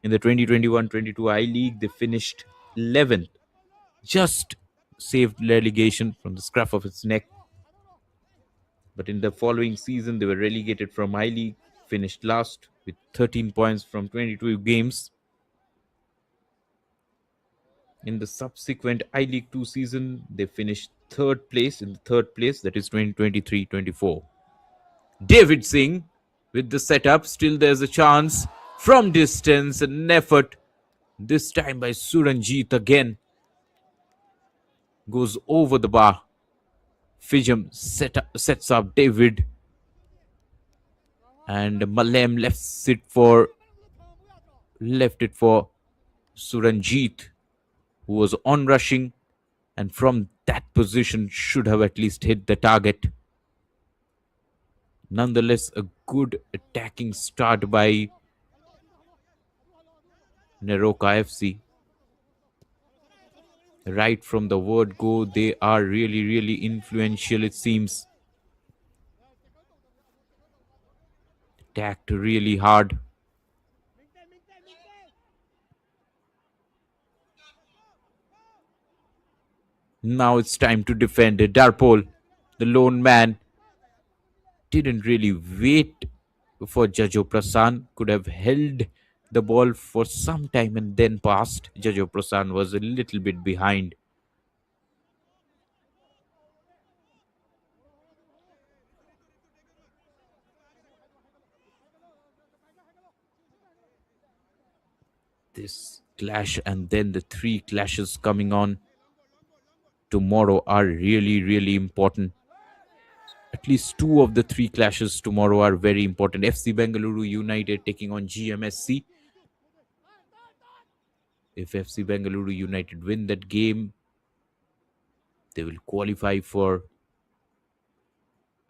In the 2021-22 I League, they finished 11th, just saved relegation from the scruff of its neck. But in the following season, they were relegated from I League, finished last with 13 points from 22 games. In the subsequent I League 2 season, they finished third place, that is 2023-24. David Singh with the setup, still there's a chance from distance, an effort, this time by Suranjit again. Goes over the bar. Fijam sets up David. And Malem left it for Suranjit, who was on rushing and from that position should have at least hit the target. Nonetheless, a good attacking start by NEROCA FC. Right from the word go, they are really, really influential, it seems. Attacked really hard. Now it's time to defend. Darpol, the lone man, didn't really wait for Jajo Prasan, could have held the ball for some time and then passed. Jajo Prasan was a little bit behind. This clash and then the three clashes coming on tomorrow are really, really important. At least two of the three clashes tomorrow are very important. FC Bengaluru United taking on GMSC. If FC Bengaluru United win that game, they will qualify for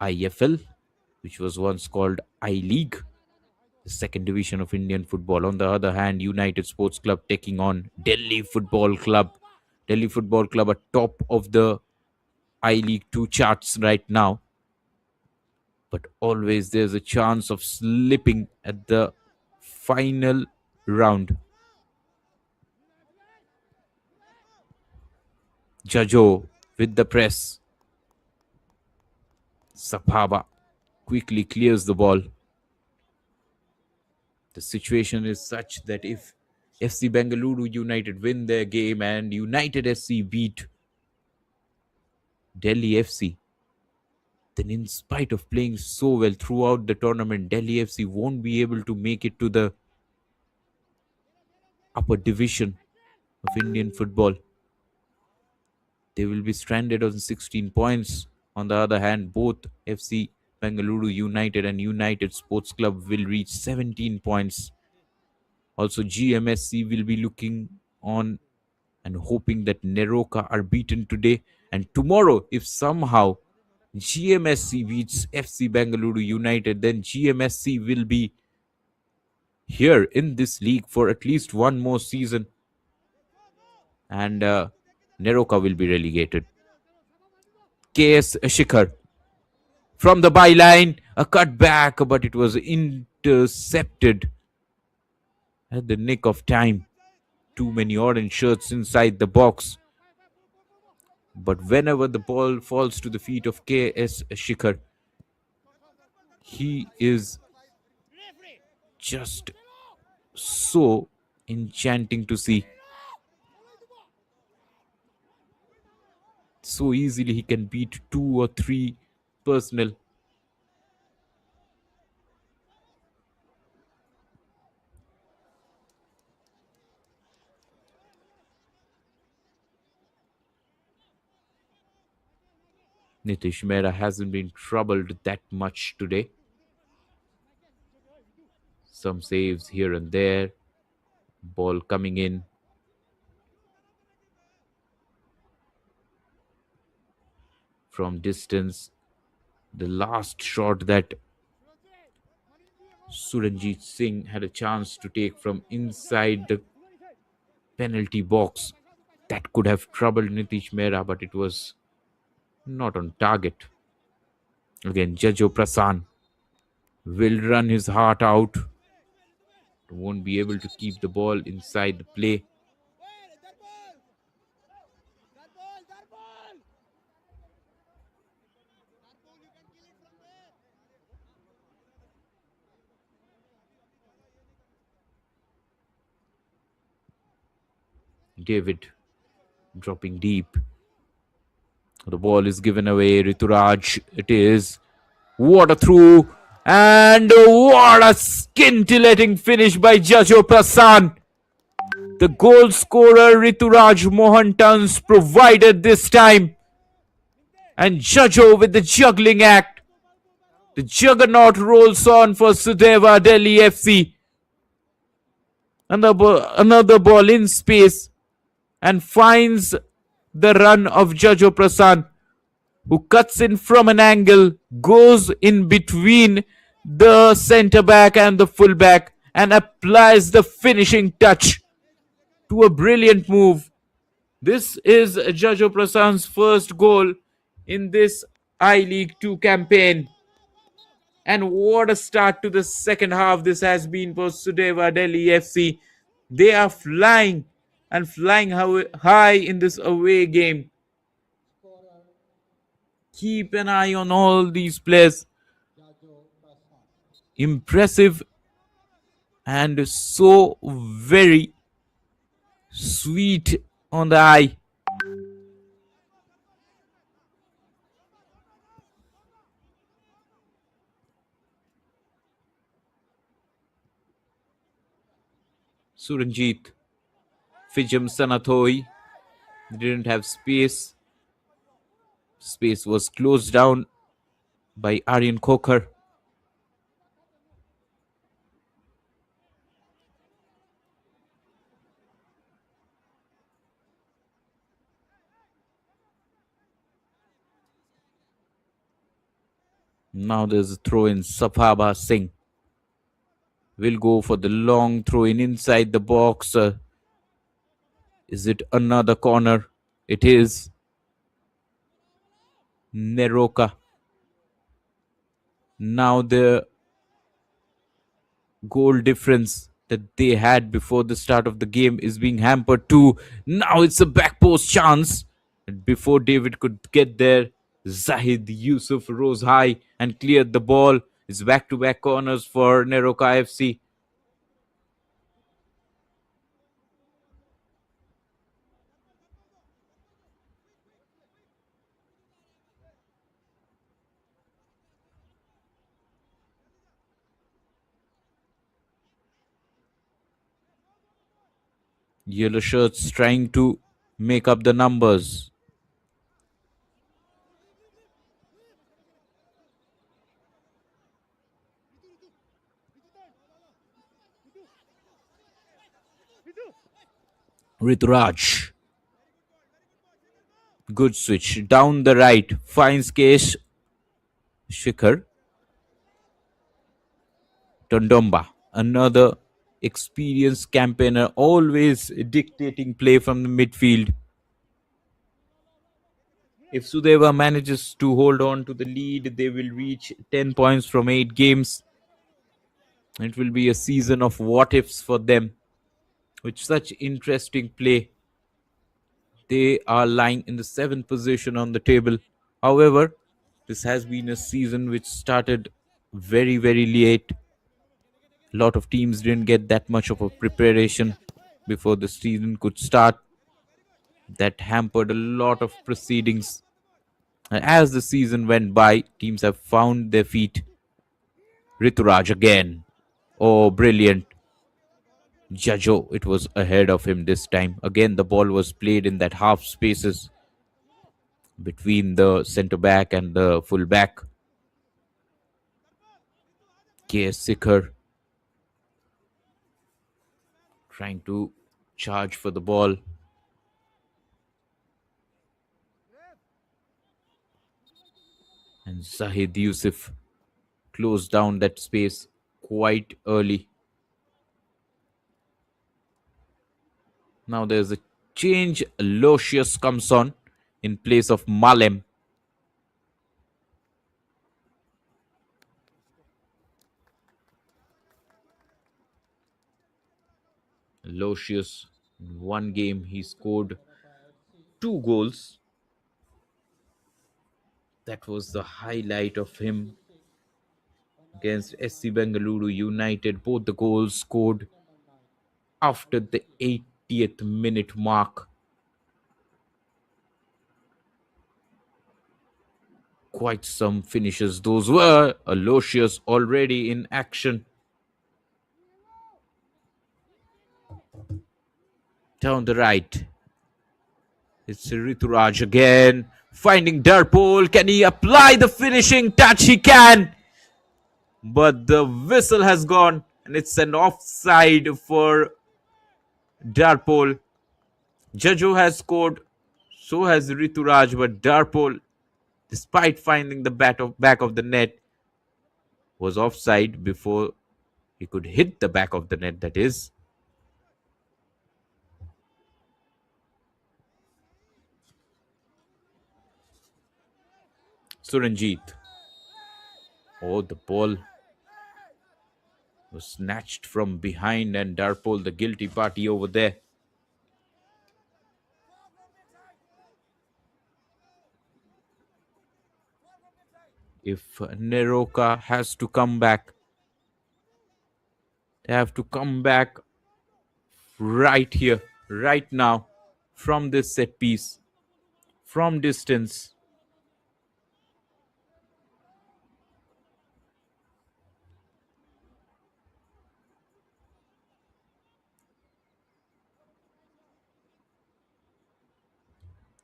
IFL, which was once called I League, the second division of Indian football. On the other hand, United Sports Club taking on Delhi Football Club. Delhi Football Club are top of the I League 2 charts right now. But always there's a chance of slipping at the final round. Jajo with the press. Sapaba quickly clears the ball. The situation is such that if FC Bengaluru United win their game and United SC beat Delhi FC, then in spite of playing so well throughout the tournament, Delhi FC won't be able to make it to the upper division of Indian football. They will be stranded on 16 points. On the other hand, both FC Bengaluru United and United Sports Club will reach 17 points. Also, GMSC will be looking on and hoping that NEROCA are beaten today. And tomorrow, if somehow GMSC beats FC Bengaluru United, then GMSC will be here in this league for at least one more season. And NEROCA will be relegated. KS Shikhar from the byline, a cut back, but it was intercepted at the nick of time. Too many orange shirts inside the box. But whenever the ball falls to the feet of KS Shikhar, he is just so enchanting to see. So easily he can beat 2 or 3 personnel. Nitish Mehra hasn't been troubled that much today. Some saves here and there. Ball coming in. From distance. The last shot that Suranjit Singh had a chance to take from inside the penalty box. That could have troubled Nitish Mehra, but it was not on target. Again, Jajo Prasan will run his heart out. Won't be able to keep the ball inside the play. David dropping deep. The ball is given away. Rituraj, it is. What a through. And what a scintillating finish by Jajo Prasan. The goal scorer Rituraj Mohantans provided this time. And Jajo with the juggling act. The juggernaut rolls on for Sudeva Delhi FC. Another ball in space and finds the run of Jajo Prasan, who cuts in from an angle, goes in between the centre back and the full back and applies the finishing touch to a brilliant move. This is Jajo Prasan's first goal in this I League 2 campaign. And what a start to the second half this has been for Sudeva Delhi FC. They are flying and flying high in this away game. Keep an eye on all these players. impressive and so very sweet on the eye. Suranjit, Fijam Sanathoi didn't have space. Space was closed down by Aryan Kokar. Now there's a throw in. Safaba Singh will go for the long throw in inside the box. Is it another corner? It is. Neroka. Now the goal difference that they had before the start of the game is being hampered too. Now it's a back post chance. And before David could get there, Zahid Yusuf rose high and cleared the ball. It's back to back corners for Neroka FC. Yellow shirts trying to make up the numbers. Rituraj. Good switch. Down the right. Finds Kesh Shikhar. Tondomba. Another experienced campaigner, always dictating play from the midfield. If Sudeva manages to hold on to the lead, they will reach 10 points from 8 games. It will be a season of what ifs for them. With such interesting play, they are lying in the 7th position on the table. However, this has been a season which started very, very late. A lot of teams didn't get that much of a preparation before the season could start. That hampered a lot of proceedings. And as the season went by, teams have found their feet. Rituraj again. Oh, brilliant. Jajo, it was ahead of him this time. Again, the ball was played in that half spaces between the centre back and the full back. KS Sikhar trying to charge for the ball. And Zahid Yusuf closed down that space quite early. Now there's a change. Locius comes on in place of Malem. Locius, in one game, he scored 2 goals. That was the highlight of him against SC Bengaluru United. Both the goals scored after the 80th minute mark. Quite some finishes those were. Aloysius already in action. Down the right. It's Rituraj again. Finding Darpol. Can he apply the finishing touch? He can. But the whistle has gone. And it's an offside for Darpol. Jajo has scored. So has Rituraj. But Darpol, despite finding the back of the net, was offside before he could hit the back of the net, that is. Suranjit. Oh, the ball was snatched from behind, and Darpol, the guilty party over there. If Neroka has to come back, They have to come back right here, right now, from this set piece, from distance.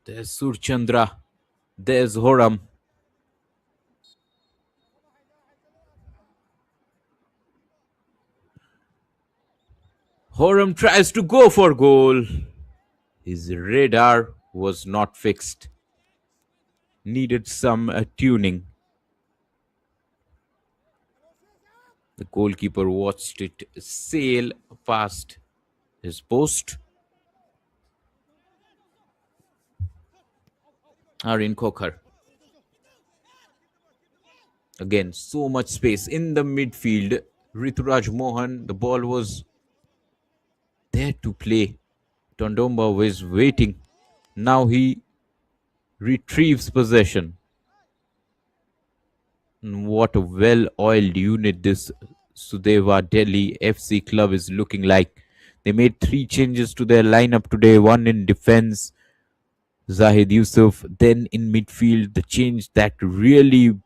There's Surchandra. There's Horam. Horam tries to go for goal. His radar was not fixed. Needed some tuning. The goalkeeper watched it sail past his post. Arin Kokhar. Again, so much space in the midfield. Rituraj Mohan, the ball was there to play. Tondomba was waiting. Now he retrieves possession. What a well-oiled unit this Sudeva Delhi FC club is looking like. They made 3 changes to their lineup today. One in defense, Zahid Yusuf. Then in midfield, the change that really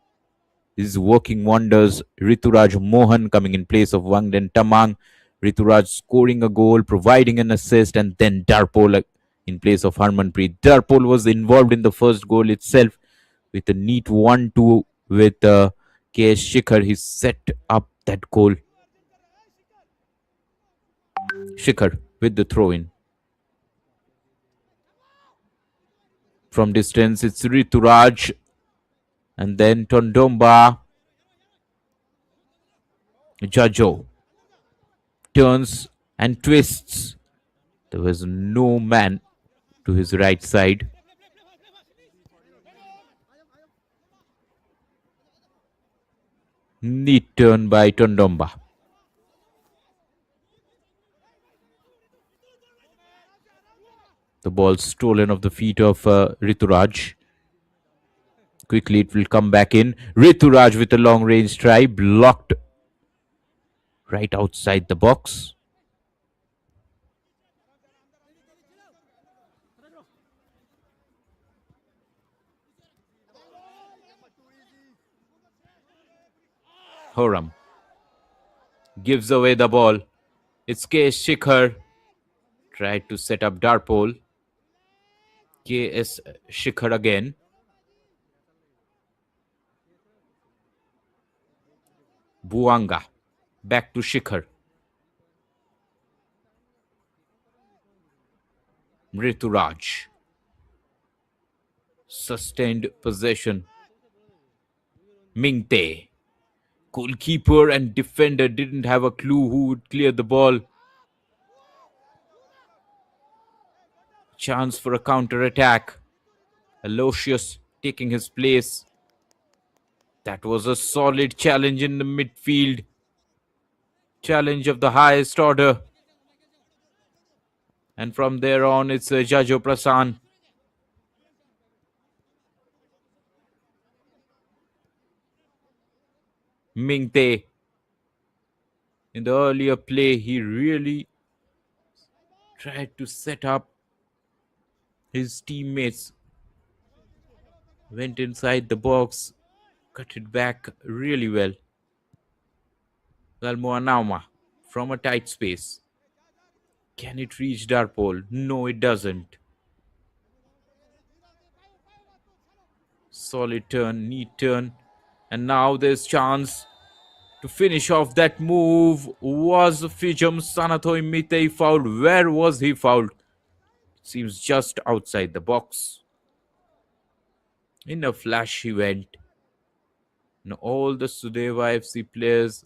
is working wonders. Rituraj Mohan coming in place of Wangden Tamang. Rituraj scoring a goal, providing an assist, and then Darpol in place of Harmanpreet. Darpol was involved in the first goal itself with a neat 1-2 with K.S. Shikhar. He set up that goal. Shikhar with the throw in. From distance, it's Rituraj. And then Tondomba. Jajo turns and twists. There was no man to his right side. Neat turn by Tondomba. The ball stolen off the feet of Rituraj. Quickly it will come back in. Rituraj with a long range try. Blocked right outside the box. Horam gives away the ball. It's K.S. Shikhar. Tried to set up Darpol. K.S. Shikhar again. Buanga. Back to Shikhar. Rituraj. Sustained possession. Mingte. Goalkeeper and defender didn't have a clue who would clear the ball. Chance for a counter-attack. Aloysius taking his place. That was a solid challenge in the midfield. Challenge of the highest order. And from there on, it's Jajo Prasan. Mingte. In the earlier play, he really tried to set up his teammates. Went inside the box, cut it back really well. Galmoanauma from a tight space. Can it reach Darpol? No, it doesn't. Solid turn, neat turn. And now there's chance to finish off that move. Was Fijam Sanathoi Mitei fouled? Where was he fouled? Seems just outside the box. In a flash he went. Now all the Sudeva FC players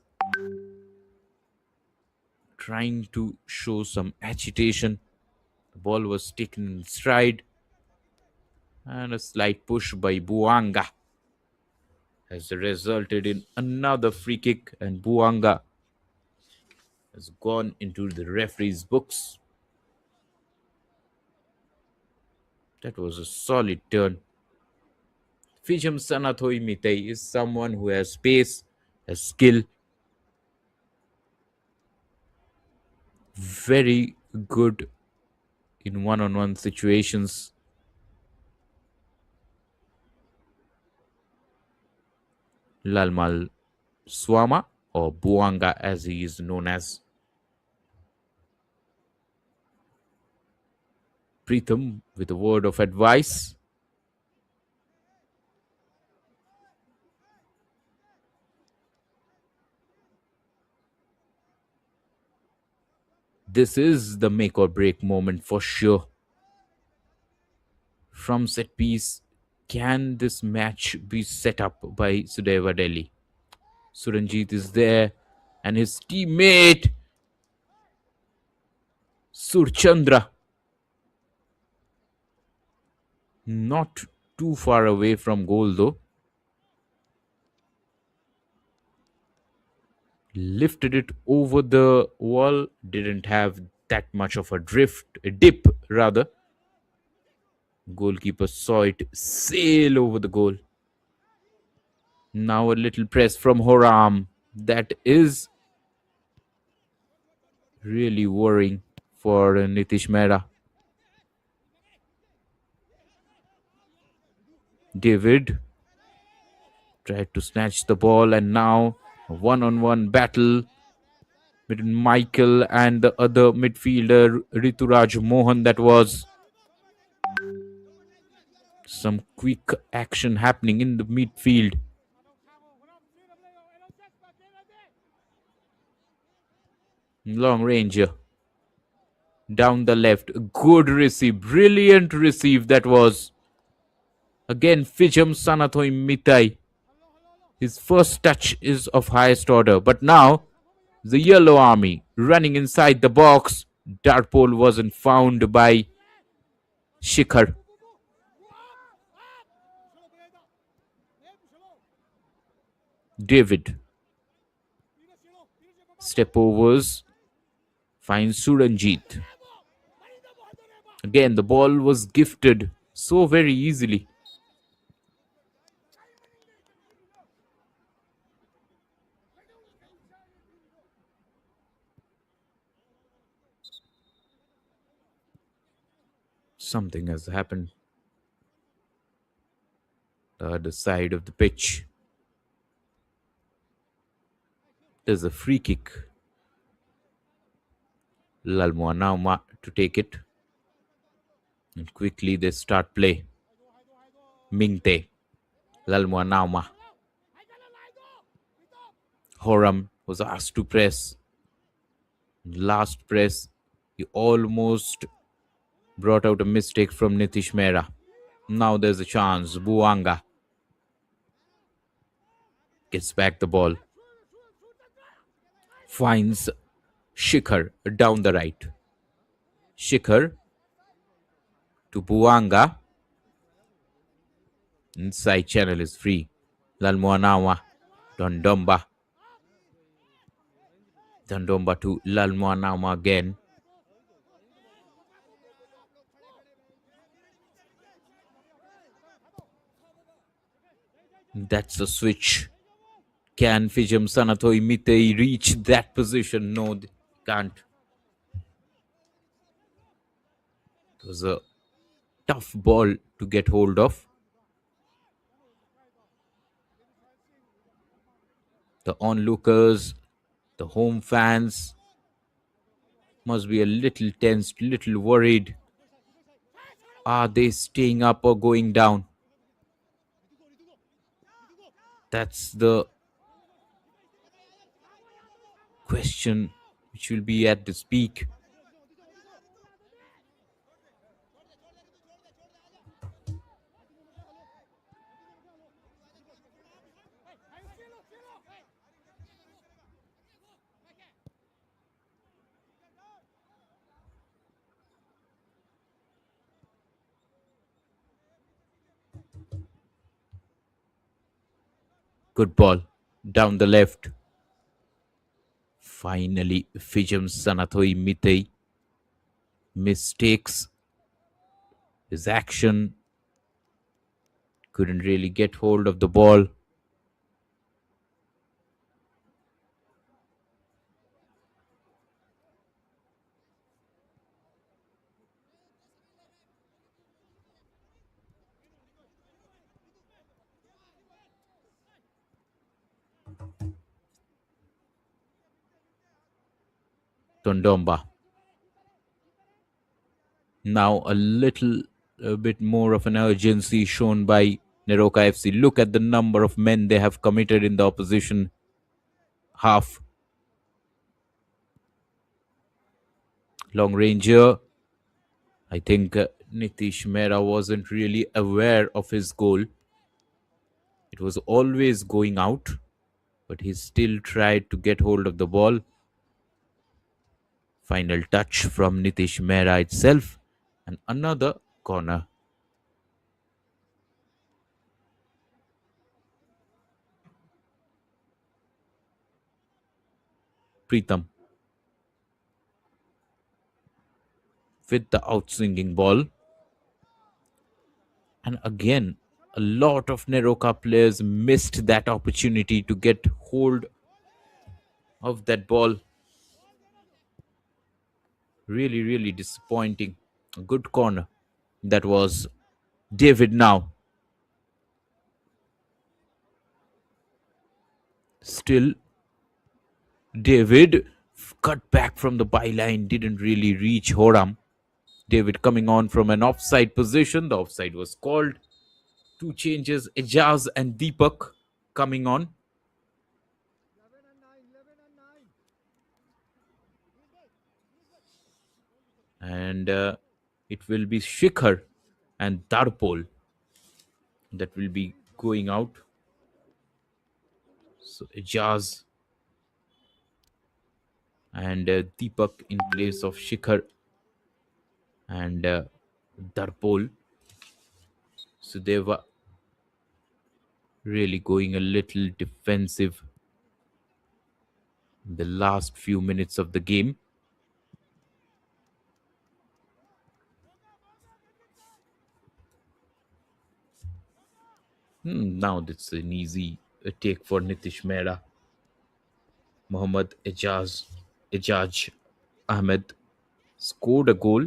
trying to show some agitation. The ball was taken in stride. And a slight push by Buanga has resulted in another free kick, and Buanga has gone into the referee's books. That was a solid turn. Fijam Sanathoi Mitei is someone who has pace, has skill. very good in one-on-one situations. Lalmal Swama, or Buanga as he is known as. Pritham with a word of advice. This is the make or break moment for sure. From set piece, can this match be set up by Sudeva Delhi? Suranjit is there, and his teammate Surchandra, not too far away from goal though, lifted it over the wall, didn't have that much of a a dip rather. Goalkeeper saw it sail over the goal. Now a little press from Horam. That is really worrying for Nitish Mehra. David tried to snatch the ball, and now a one-on-one battle between Michael and the other midfielder Rituraj Mohan. That was some quick action happening in the midfield. Long range down the left. Good receive. Brilliant receive that was. Again, Fijam Sanathoi Mitai. His first touch is of highest order. But now, the Yellow Army running inside the box. Darpol wasn't found by Shikhar. David. Step overs. Finds Suranjit. Again, the ball was gifted so very easily. Something has happened. The other side of the pitch. There's a free kick. Lalmoanauma to take it. And quickly they start play. Mingte. Lalmoanauma. Horam was asked to press. Last press, he almost brought out a mistake from Nitish Mehra. Now there's a chance. Buanga gets back the ball. Finds Shikhar down the right. Shikhar to Buanga. Inside channel is free. Lalmoanawa. Dondomba. Dondomba to Lalmoanawa again. That's a switch. Can Fijam Sanathoi Mitei reach that position? No, they can't. It was a tough ball to get hold of. The onlookers, the home fans must be a little tensed, little worried. Are they staying up or going down? That's the question which will be at this peak. Good ball down the left. Finally, Fijam Sanathoi Mitei mistakes his action. Couldn't really get hold of the ball. Tondomba. Now a bit more of an urgency shown by Neroka FC. Look at the number of men they have committed in the opposition half. Long ranger. I think Nitish Mehra wasn't really aware of his goal. It was always going out, but he still tried to get hold of the ball. Final touch from Nitish Mehra itself, and another corner. Pritam with the outswinging ball. And again, a lot of Neroka players missed that opportunity to get hold of that ball. Really, really disappointing. A good corner. That was David now. Still, David cut back from the byline, didn't really reach Horam. David coming on from an offside position. The offside was called. Two changes, Ejaz and Deepak coming on. And it will be Shikhar and Darpol that will be going out. So Ejaz and Deepak in place of Shikhar and Darpol. Sudeva really going a little defensive in the last few minutes of the game. Now that's an easy take for Nitish Mehra. Mohammad Ejaj Ahmed scored a goal.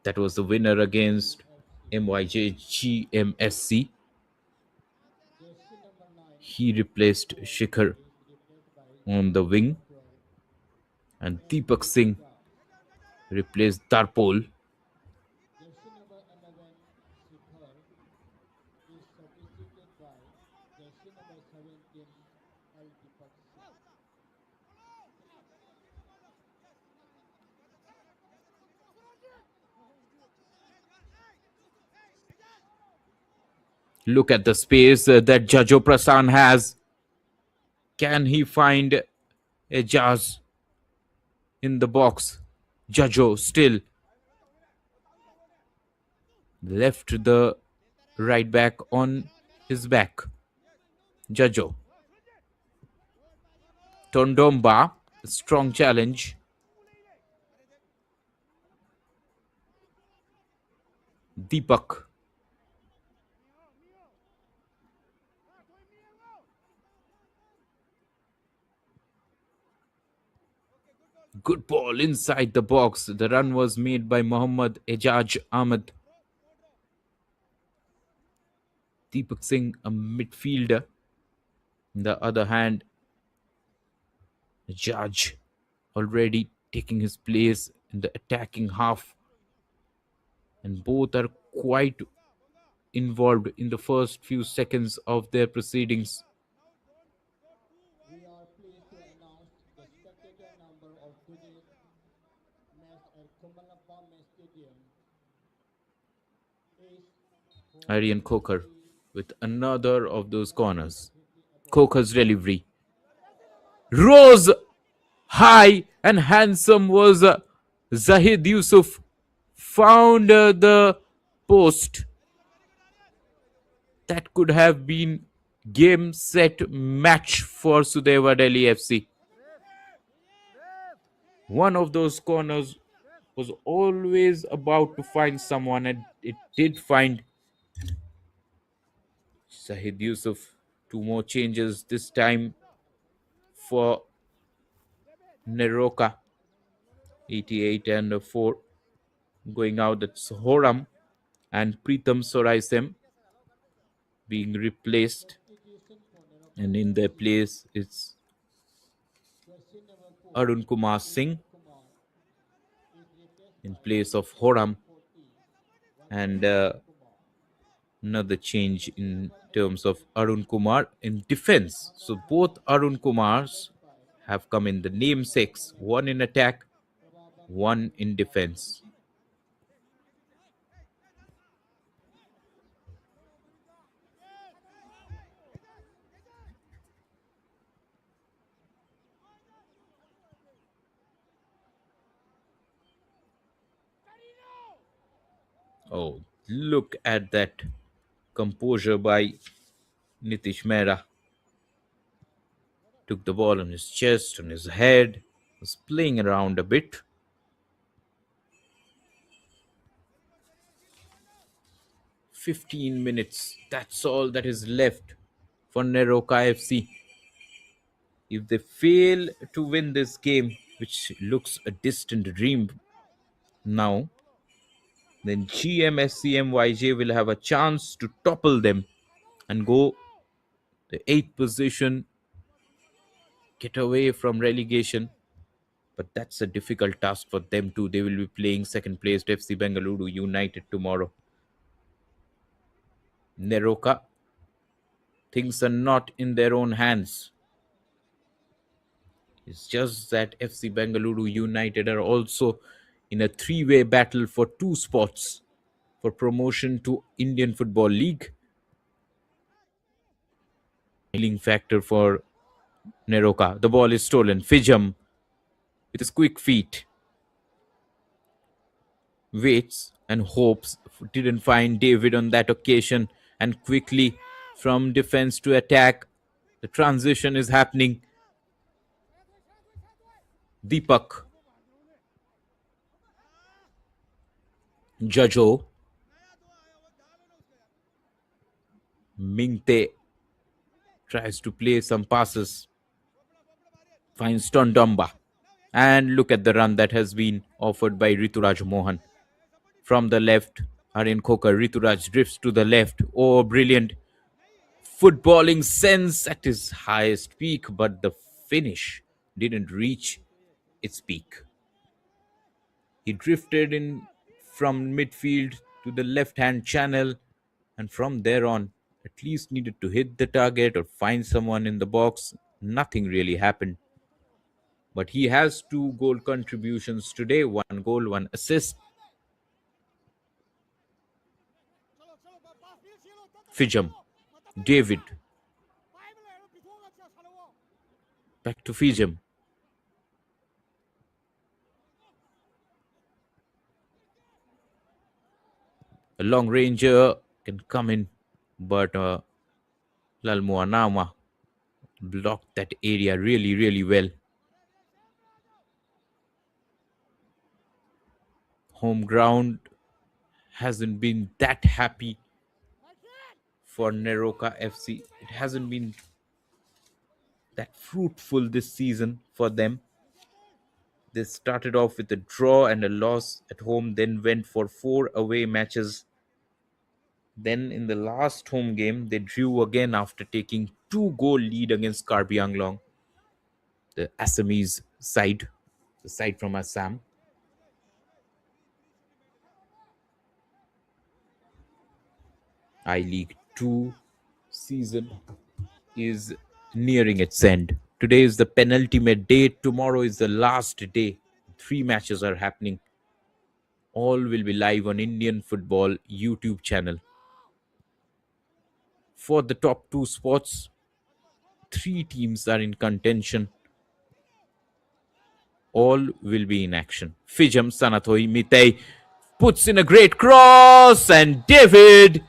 That was the winner against MYJ GMSC. He replaced Shikhar on the wing, and Deepak Singh replaced Darpol. Look at the space that Jajo Prasan has. Can he find Ejaz in the box? Jajo still left the right back on his back. Jajo. Tondomba, strong challenge. Deepak. Good ball inside the box. The run was made by Mohammad Ejaj Ahmed. Deepak Singh, a midfielder. On the other hand, Ejaj already taking his place in the attacking half. And both are quite involved in the first few seconds of their proceedings. Aryan Kokar with another of those corners. Kokar's delivery rose high and handsome was Zahid Yusuf. Found the post. That could have been game set match for Sudeva Delhi FC. One of those corners was always about to find someone, and it did find Zahid Yusuf. Two more changes this time for Neroka. 88 and 4 going out. That's Horam and Pritam Soraisem being replaced, and in their place it's Arun Kumar Singh. in place of Horam, and another change in terms of Arun Kumar in defense. So both Arun Kumars have come in the namesakes, one in attack, one in defense. Oh, look at that composure by Nitish Mehra. Took the ball on his chest, on his head, was playing around a bit. 15 minutes, that's all that is left for NEROCA FC. If they fail to win this game, which looks a distant dream now, then GMSCMYJ will have a chance to topple them and go the 8th position, get away from relegation. But that's a difficult task for them too. They will be playing second placed FC Bengaluru United tomorrow. Neroka, things are not in their own hands. It's just that FC Bengaluru United are also in a three-way battle for two spots for promotion to Indian Football League. Healing factor for Neroka. The ball is stolen. Fijam with his quick feet waits and hopes, didn't find David on that occasion, and quickly from defense to attack, the transition is happening. Deepak, Jajo, Mingte tries to play some passes, finds Tondamba, and look at the run that has been offered by Rituraj Mohan. From the left, Aryan Khokar, Rituraj drifts to the left. Oh, brilliant footballing sense at his highest peak, but the finish didn't reach its peak. He drifted in from midfield to the left-hand channel, and from there on, at least needed to hit the target or find someone in the box. Nothing really happened. But he has 2 goal contributions today, 1 goal, 1 assist. Fijam, David, back to Fijam. A long ranger can come in, but Lalmuanama blocked that area really, really well. Home ground hasn't been that happy for Neroka FC. It hasn't been that fruitful this season for them. They started off with a draw and a loss at home, then went for 4 away matches. Then in the last home game, they drew again after taking 2 goal lead against Karbi Anglong, the Assamese side, the side from Assam. I-League 2 season is nearing its end. Today is the penultimate day. Tomorrow is the last day. 3 matches are happening. All will be live on Indian Football YouTube channel. For the top 2 spots, 3 teams are in contention. All will be in action. Fijam Sanathoi Mitei puts in a great cross, and David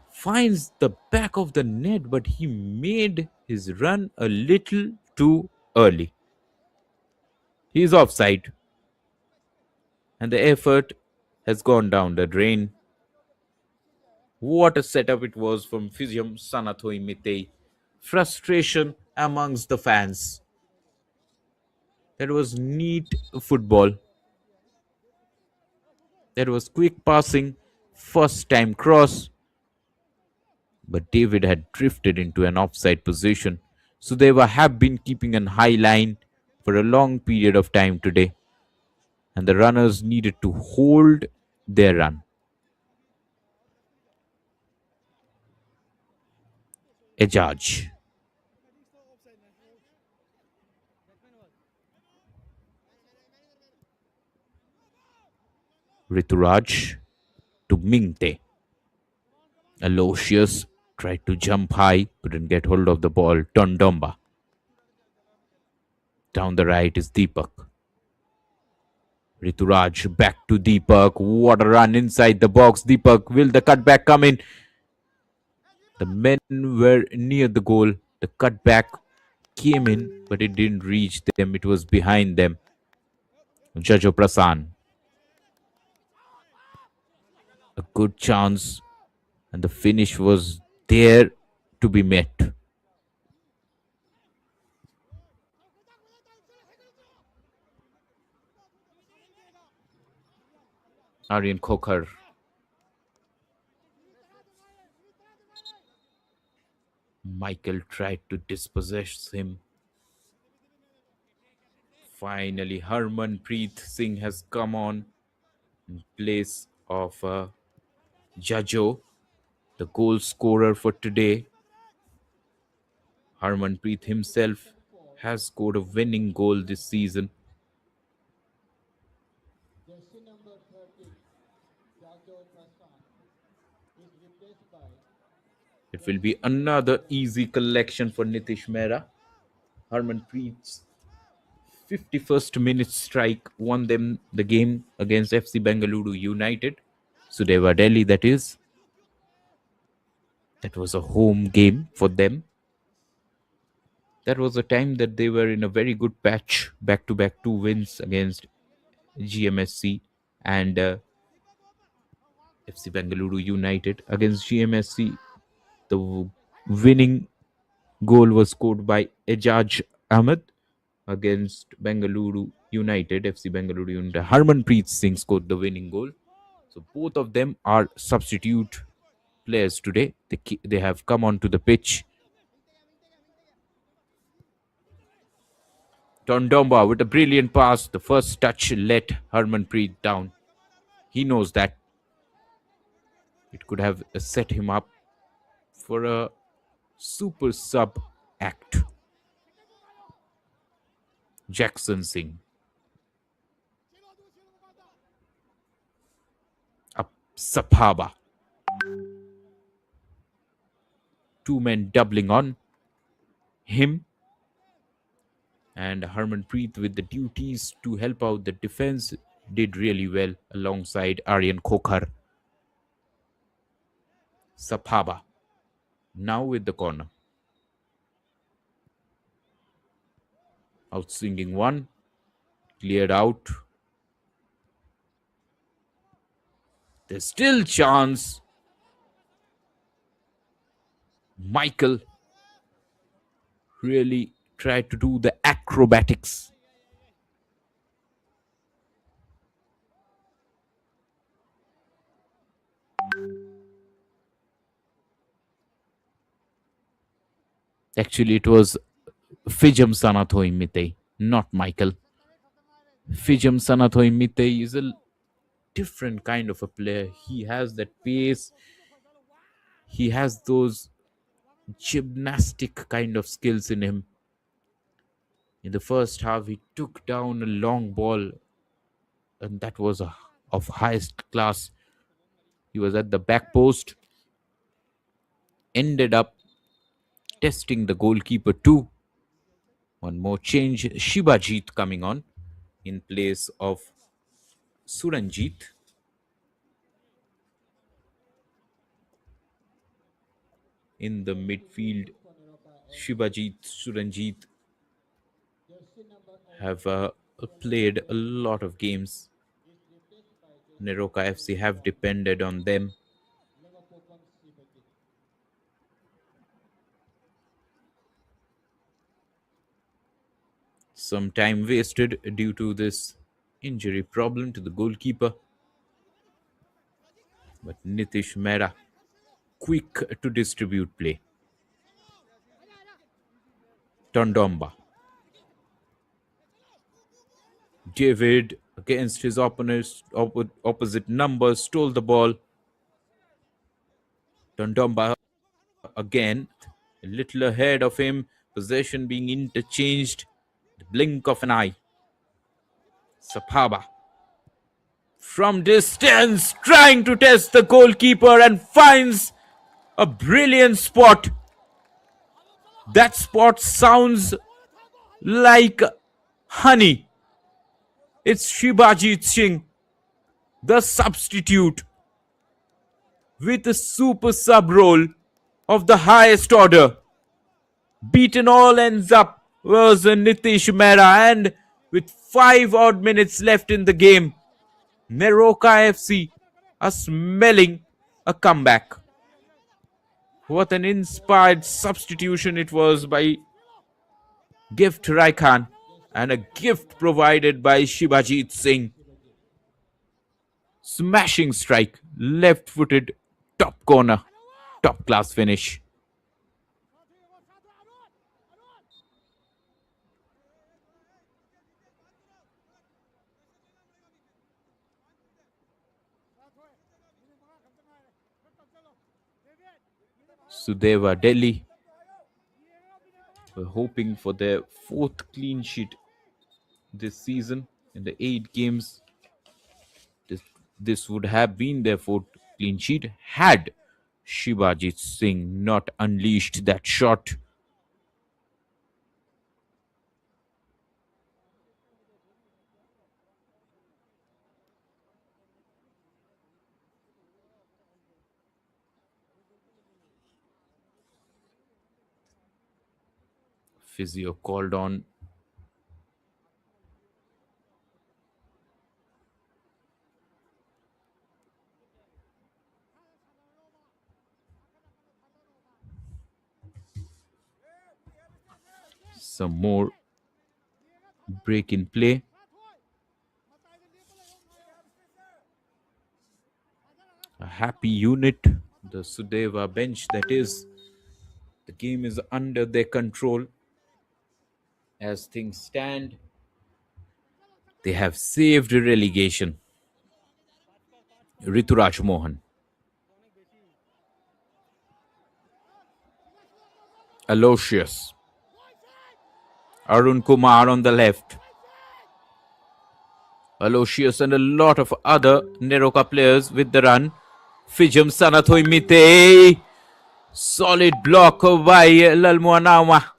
finds the back of the net, but he made his run a little too early. He is offside, and the effort has gone down the drain. What a setup it was from Fijam Sanathoi Mitei. Frustration amongst the fans. That was neat football. That was quick passing, first time cross. But David had drifted into an offside position. Sudeva have been keeping an high line for a long period of time today. and the runners needed to hold their run. Ejaj. Rituraj to Mingte. Aloysius tried to jump high, couldn't get hold of the ball. Tondomba. Down the right is Deepak. Rituraj back to Deepak. What a run inside the box. Deepak, will the cutback come in? The men were near the goal. The cutback came in, but it didn't reach them. It was behind them. Jajo Prasan. A good chance, and the finish was there to be met. Aryan Khokhar. Michael tried to dispossess him. Finally, Harmanpreet Singh has come on in place of Jajo, the goal scorer for today. Harmanpreet himself has scored a winning goal this season. It will be another easy collection for Nitish Mehra. Harmanpreet's 51st minute strike won them the game against FC Bengaluru United. Sudeva Delhi, that is. That was a home game for them. That was a time that they were in a very good patch, back to back 2 wins against GMSC and FC Bengaluru United. Against GMSC, the winning goal was scored by Ejaj Ahmed. Against Bengaluru United, FC Bengaluru United, Harmanpreet Singh scored the winning goal. So both of them are substitute players today. They have come onto the pitch. Tondomba with a brilliant pass. The first touch let Harmanpreet down. He knows that it could have set him up for a super sub act. Jackson Singh. Up Saphaba. 2 men doubling on him. And Harmanpreet, with the duties to help out the defense, did really well alongside Aryan Khokhar. Saphaba now with the corner. Outswinging one. Cleared out. There's still chance. Michael really tried to do the acrobatics. Actually, it was Fijam Sanathoi Mitei, not Michael. Fijam Sanathoi Mitei is a different kind of a player. He has that pace. He has those gymnastic kind of skills in him. In the first half, he took down a long ball, and that was of highest class. He was at the back post, ended up testing the goalkeeper too. One more change, Shibajit coming on in place of Suranjit. In the midfield, Shibajit, Suranjit have played a lot of games. NEROCA FC have depended on them. Some time wasted due to this injury problem to the goalkeeper. But Nitish Mehra, quick to distribute play. Tondomba. David, a against his opposite numbers, stole the ball. Tondomba again, a little ahead of him, possession being interchanged, the blink of an eye. Sapaba from distance, trying to test the goalkeeper and finds a brilliant spot. That spot sounds like honey. It's Shibajit Singh, the substitute, with a super sub role of the highest order. Beaten all ends up was Nitish Mehra, and with 5 odd minutes left in the game, NEROCA FC are smelling a comeback. What an inspired substitution it was by Gift Raikhan, and a gift provided by Shibajit Singh. Smashing strike, left footed, top corner, top class finish. Sudeva Delhi were hoping for their 4th clean sheet this season in the 8 games. This would have been their 4th clean sheet had Shibajit Singh not unleashed that shot. Physio called on. Some more break in play. A happy unit, the Sudeva bench, that is. The game is under their control. As things stand, they have saved relegation. Rituraj Mohan. Aloysius. Arun Kumar on the left. Aloysius and a lot of other NEROCA players with the run. Fijam Sanathoi Mite. Solid block by Lalmuanawa.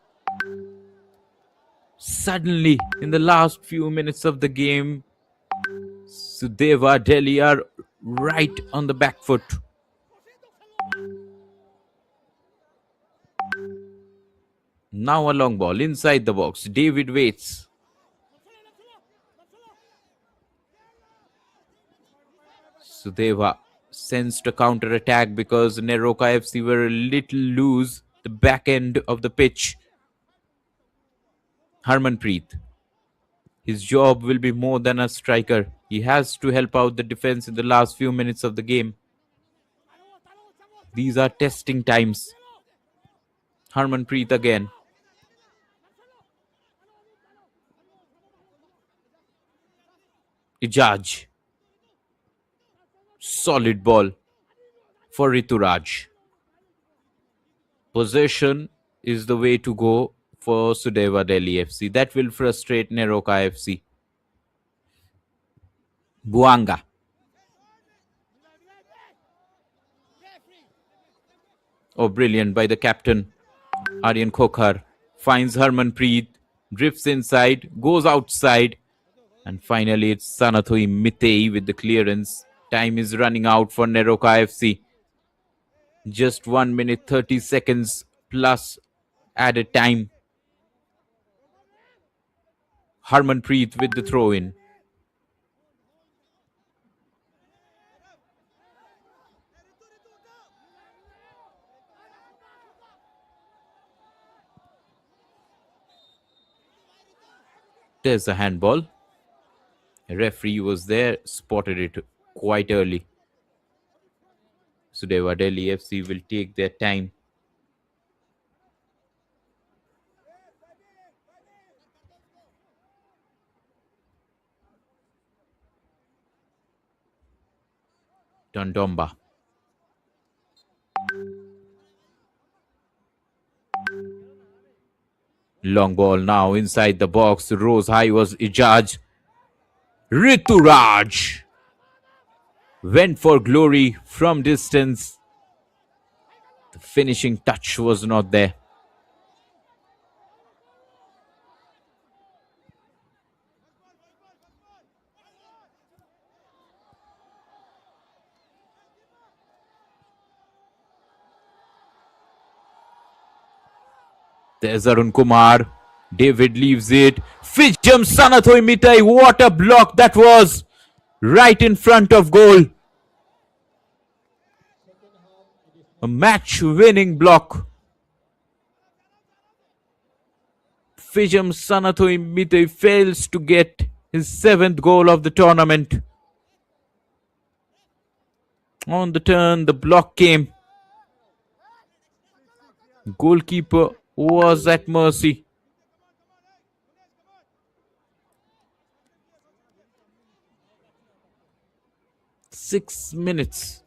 Suddenly, in the last few minutes of the game, Sudeva Delhi are right on the back foot. Now a long ball inside the box. David waits. Sudeva sensed a counter attack because NEROCA FC were a little loose the back end of the pitch. Harmanpreet. His job will be more than a striker. He has to help out the defense in the last few minutes of the game. These are testing times. Harmanpreet again. Ijaj. Solid ball for Rituraj. Possession is the way to go for Sudeva Delhi FC. That will frustrate NEROCA FC. Buanga. Oh, brilliant by the captain. Aryan Khokhar finds Harmanpreet, drifts inside, goes outside, and finally it's Sanathui Mitei with the clearance. Time is running out for NEROCA FC. Just 1 minute 30 seconds plus added time. Harmanpreet with the throw in. There's a handball. A referee was there, spotted it quite early. Sudeva Delhi FC will take their time. Tondomba. Long ball now inside the box. Rose high was Ijaj. Rituraj went for glory from distance. The finishing touch was not there. There's Arun Kumar. David leaves it. Fijam Sanathoi Mitai. What a block that was! Right in front of goal. A match-winning block. Fijam Sanathoi Mitai fails to get his 7th goal of the tournament. On the turn, the block came. Goalkeeper was at mercy. Six minutes.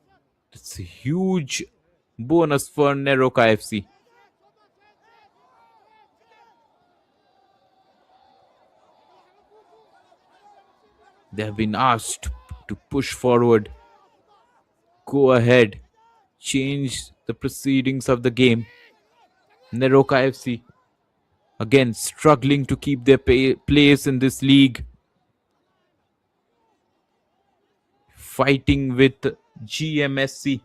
It's a huge bonus for NEROCA FC. They have been asked to push forward, go ahead, change the proceedings of the game. NEROCA FC again struggling to keep their place in this league. Fighting with GMSC,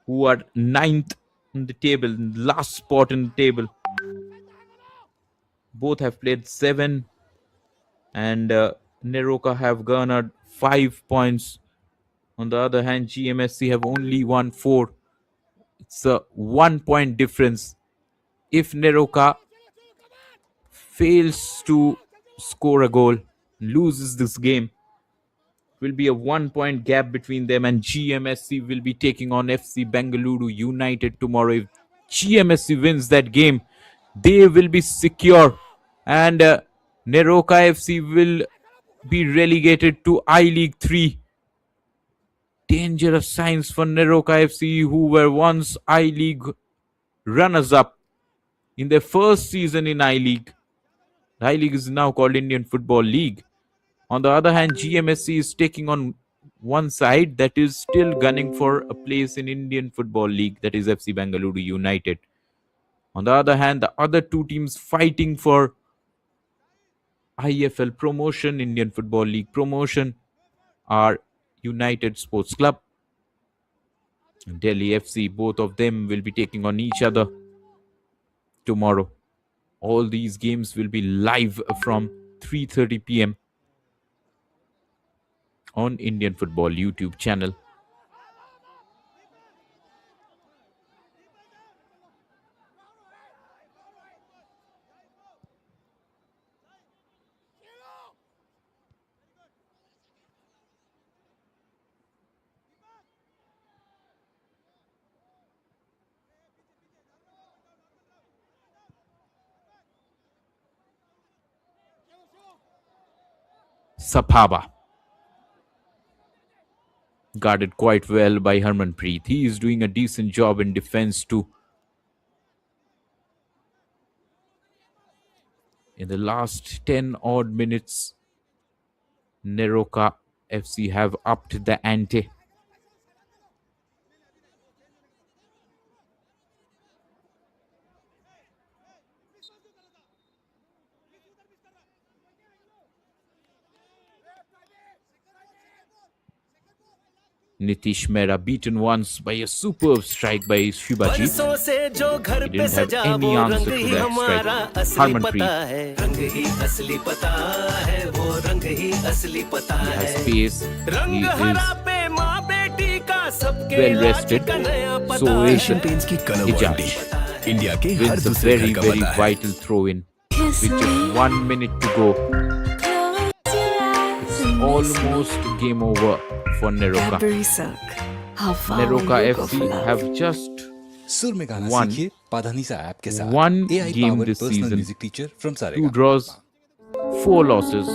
who are 9th in the table, last spot in the table. Both have played 7 and NEROCA have garnered 5 points. On the other hand, GMSC have only won 4. It's a 1 point difference. If NEROCA fails to score a goal, loses this game, it will be a 1 point gap between them, and GMSC will be taking on FC Bengaluru United tomorrow. If GMSC wins that game, they will be secure, and NEROCA FC will be relegated to I-League 3. Dangerous signs for NEROCA FC, who were once I-League runners-up in their first season in I-League. The I-League is now called Indian Football League. On the other hand, GMSC is taking on one side that is still gunning for a place in Indian Football League, that is FC Bengaluru United. On the other hand, the other two teams fighting for IFL promotion, Indian Football League promotion, are United Sports Club and Delhi FC. Both of them will be taking on each other tomorrow. All these games will be live from 3:30 p.m. on Indian Football YouTube channel. Sapaba guarded quite well by Harmanpreet. He is doing a decent job in defense too. In the last 10 odd minutes, NEROCA FC have upped the ante. Nitish Mehra beaten once by a superb strike by Shubhajit. He didn't have any answer to that strike. Harmanpreet. He has pace. He is well rested. So is Ijaz. Wins a very, very vital throw-in. With just 1 minute to go. It's almost game over for NEROCA. NEROCA FC have just won one game this season. 2 draws, 4 losses.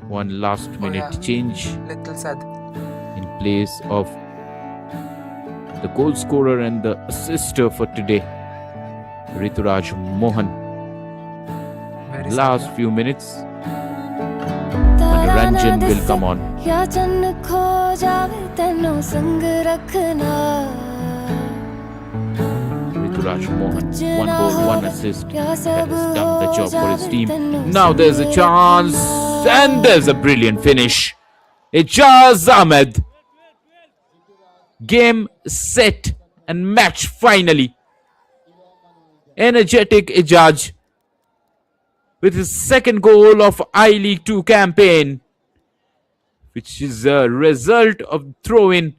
One last minute change Little sad. in place of the goal scorer and the assister for today, Rituraj Mohan. Very Last sad. few minutes, Manoranjan will come on. Rituraj Mohan, one goal, one assist. That has done the job for his team. Now there's a chance, and there's a brilliant finish. Ijaz Ahmed. Game, set, and match finally. Energetic Ijaz with his second goal of I-League 2 campaign, which is a result of throw-in.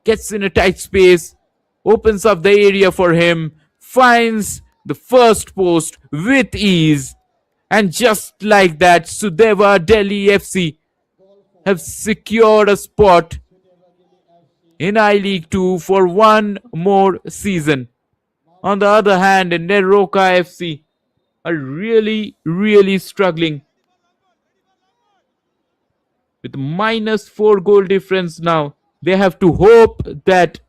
Gets in a tight space, opens up the area for him, finds the first post with ease, and just like that, Sudeva Delhi FC have secured a spot in I-League 2 for one more season. On the other hand, NEROCA FC are really struggling with -4 goal difference now. They have to hope that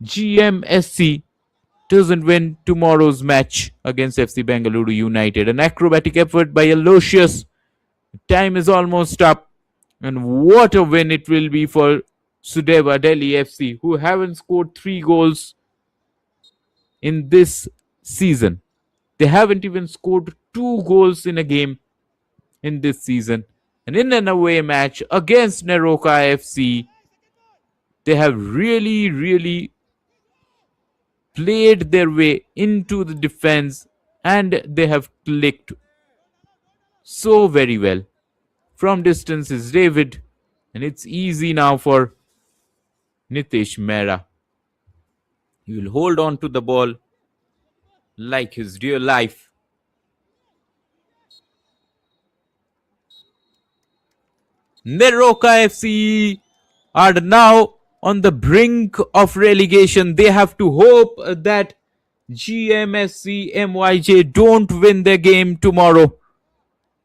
GMSC doesn't win tomorrow's match against FC Bengaluru United. An acrobatic effort by Aloysius. Time is almost up. And what a win it will be for Sudeva Delhi FC, who haven't scored 3 goals in this season. They haven't even scored 2 goals in a game in this season. And in an away match against NEROCA FC, they have really played their way into the defense, and they have clicked so very well. From distance is David, and it's easy now for Nitish Mehra. He will hold on to the ball like his dear life. NEROCA FC are now on the brink of relegation. They have to hope that GMSC MYJ don't win their game tomorrow.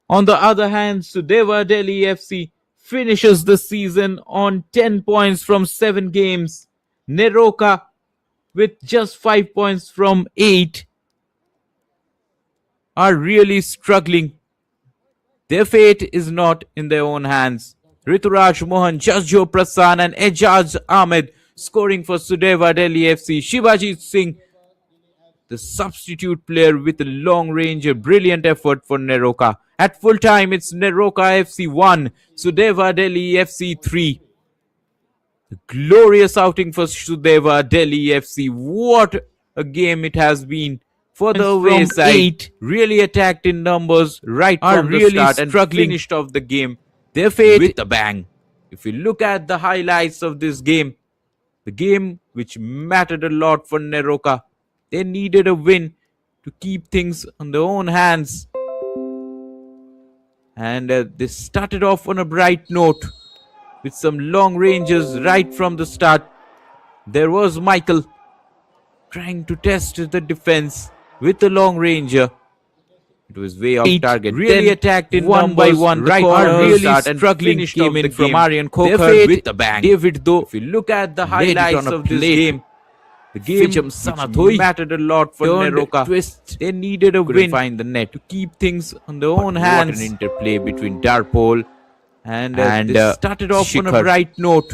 On the other hand, Sudeva Delhi FC finishes the season on 10 points from 7 games. NEROCA with just 5 points from 8 are really struggling. Their fate is not in their own hands. Rituraj Mohan, Jasjo Prasan and Ijaz Ahmed scoring for Sudeva Delhi FC. Shivajit Singh, the substitute player with a long range, a brilliant effort for NEROCA. At full time, it's NEROCA FC 1, Sudeva Delhi FC 3. A glorious outing for Sudeva Delhi FC. What a game it has been. For the away side, 8 really attacked in numbers right from the start and finished off the game. Their fate with a bang. If you look at the highlights of this game, the game which mattered a lot for NEROCA, they needed a win to keep things on their own hands. And they started off on a bright note with some long ranges right from the start. There was Michael trying to test the defense with a long ranger. It was way off target. Really attacked in one by one. Right, are really struggling. Came in from Aryan Kokar with a bang. David, though, if you look at the highlights of this game, the game which mattered a lot for NEROCA. Twist. They needed a win to find the net to keep things on their own hands. What an interplay between Darpol and they started off Shikhar on a bright note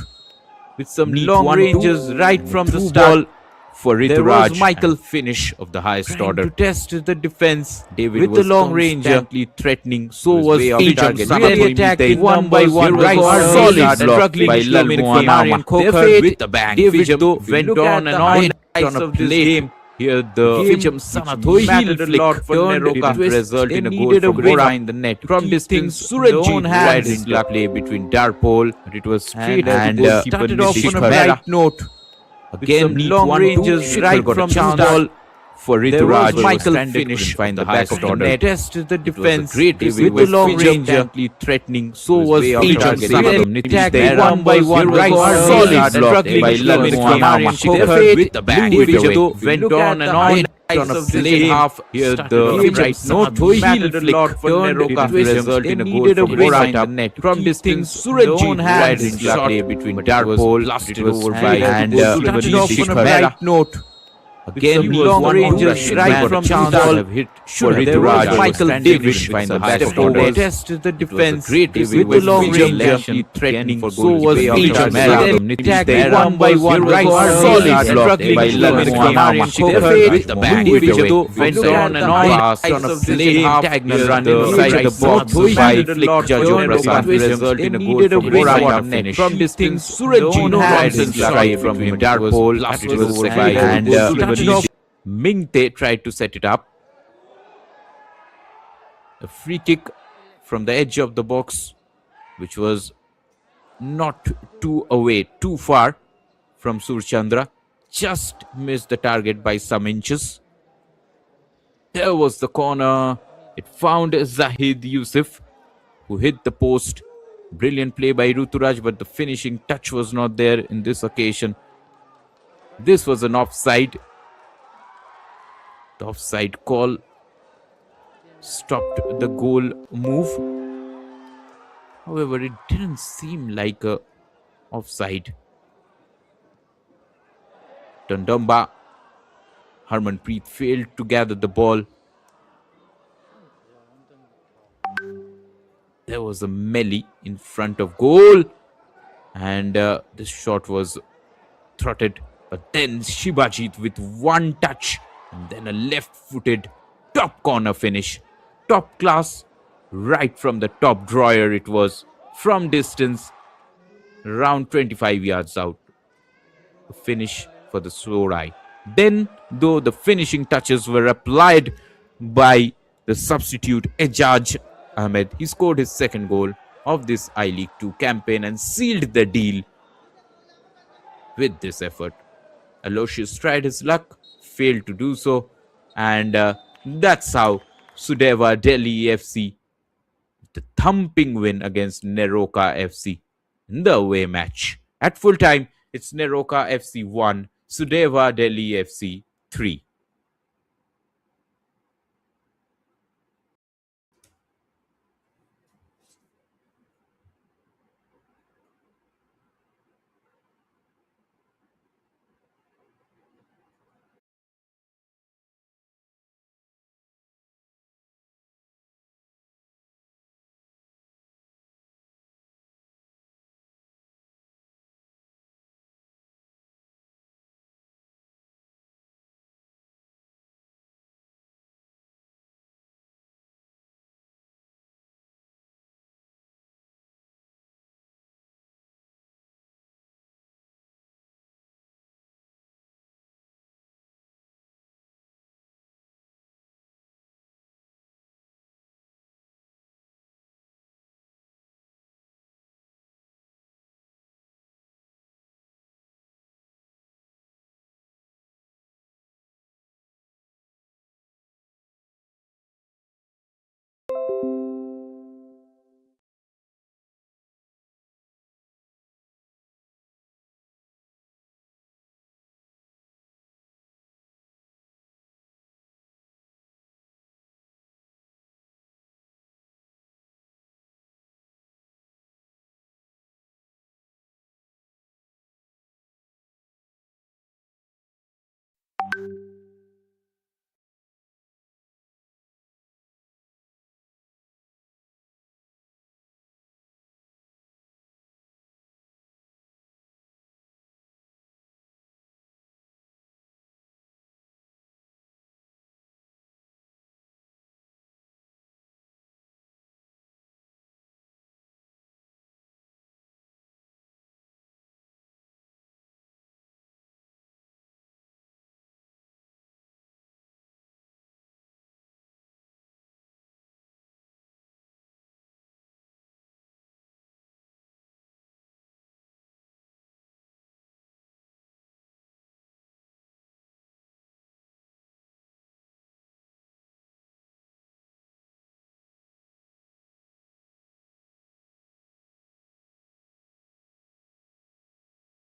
with some long ranges right from the start. For Rituraj, Michael finish of the highest order to test the defense. David with the long range threatening. So was Fijam really attacked one by one. Right, solid block by Lalmohan Kokar with the bang. David though went on and on a play. Here the Fijam Sanathoi mattered a lot for NEROCA. Result in a goal from behind the net. From distance, Surajit right in the play between Darpol. It was straight and started off on a bright note. Again, long ranges right from the ball for There was Rituraj. Michael Finish find the back highest of the order. net. Tested the defense great with review the with long Fitch range, threatening. So was Fitch on Fitch. target. Attack There one by was one. right Solid solid block struggling by Lamin Lamin Cocker with the back. went on and on. On a second half, here the right note mattered a lot for NEROCA. Result in a goal from right up net from distance. Surajit tried his shot between Darpol, blasted over by and touched off on a bright note. Again, long ranges right from the ball have hit for Rituraj. Michael David find the back of the tested the defense with the long range, threatening. So was Peter. Then attacked one by one. Right solid struggling by Lamin Cocker with the back. Went on and on past on a play diagonal run inside the box by Flick Jajo Prasad. Result in a goal from right finish. From distance, Surajit tried his shot from Darpol, blasted over by and Mingte tried to set it up. A free kick from the edge of the box, which was not too away, too far from Surchandra. Just missed the target by some inches. There was the corner. It found Zahid Yusuf, who hit the post. Brilliant play by Ruturaj, but the finishing touch was not there in this occasion. This was an offside. The offside call stopped the goal move. However, it didn't seem like a offside. Tandamba, Harmanpreet failed to gather the ball. There was a melee in front of goal, and this shot was throttled. But then Shibajit with one touch and then a left-footed top corner finish. Top class, right from the top drawer it was. From distance, around 25 yards out. A finish for the Sorai. Then, though the finishing touches were applied by the substitute Ejaj Ahmed, he scored his second goal of this I-League 2 campaign and sealed the deal with this effort. Aloysius tried his luck, failed to do so, and that's how Sudeva Delhi FC, the thumping win against NEROCA FC in the away match. At full time, it's NEROCA FC 1, Sudeva Delhi FC 3.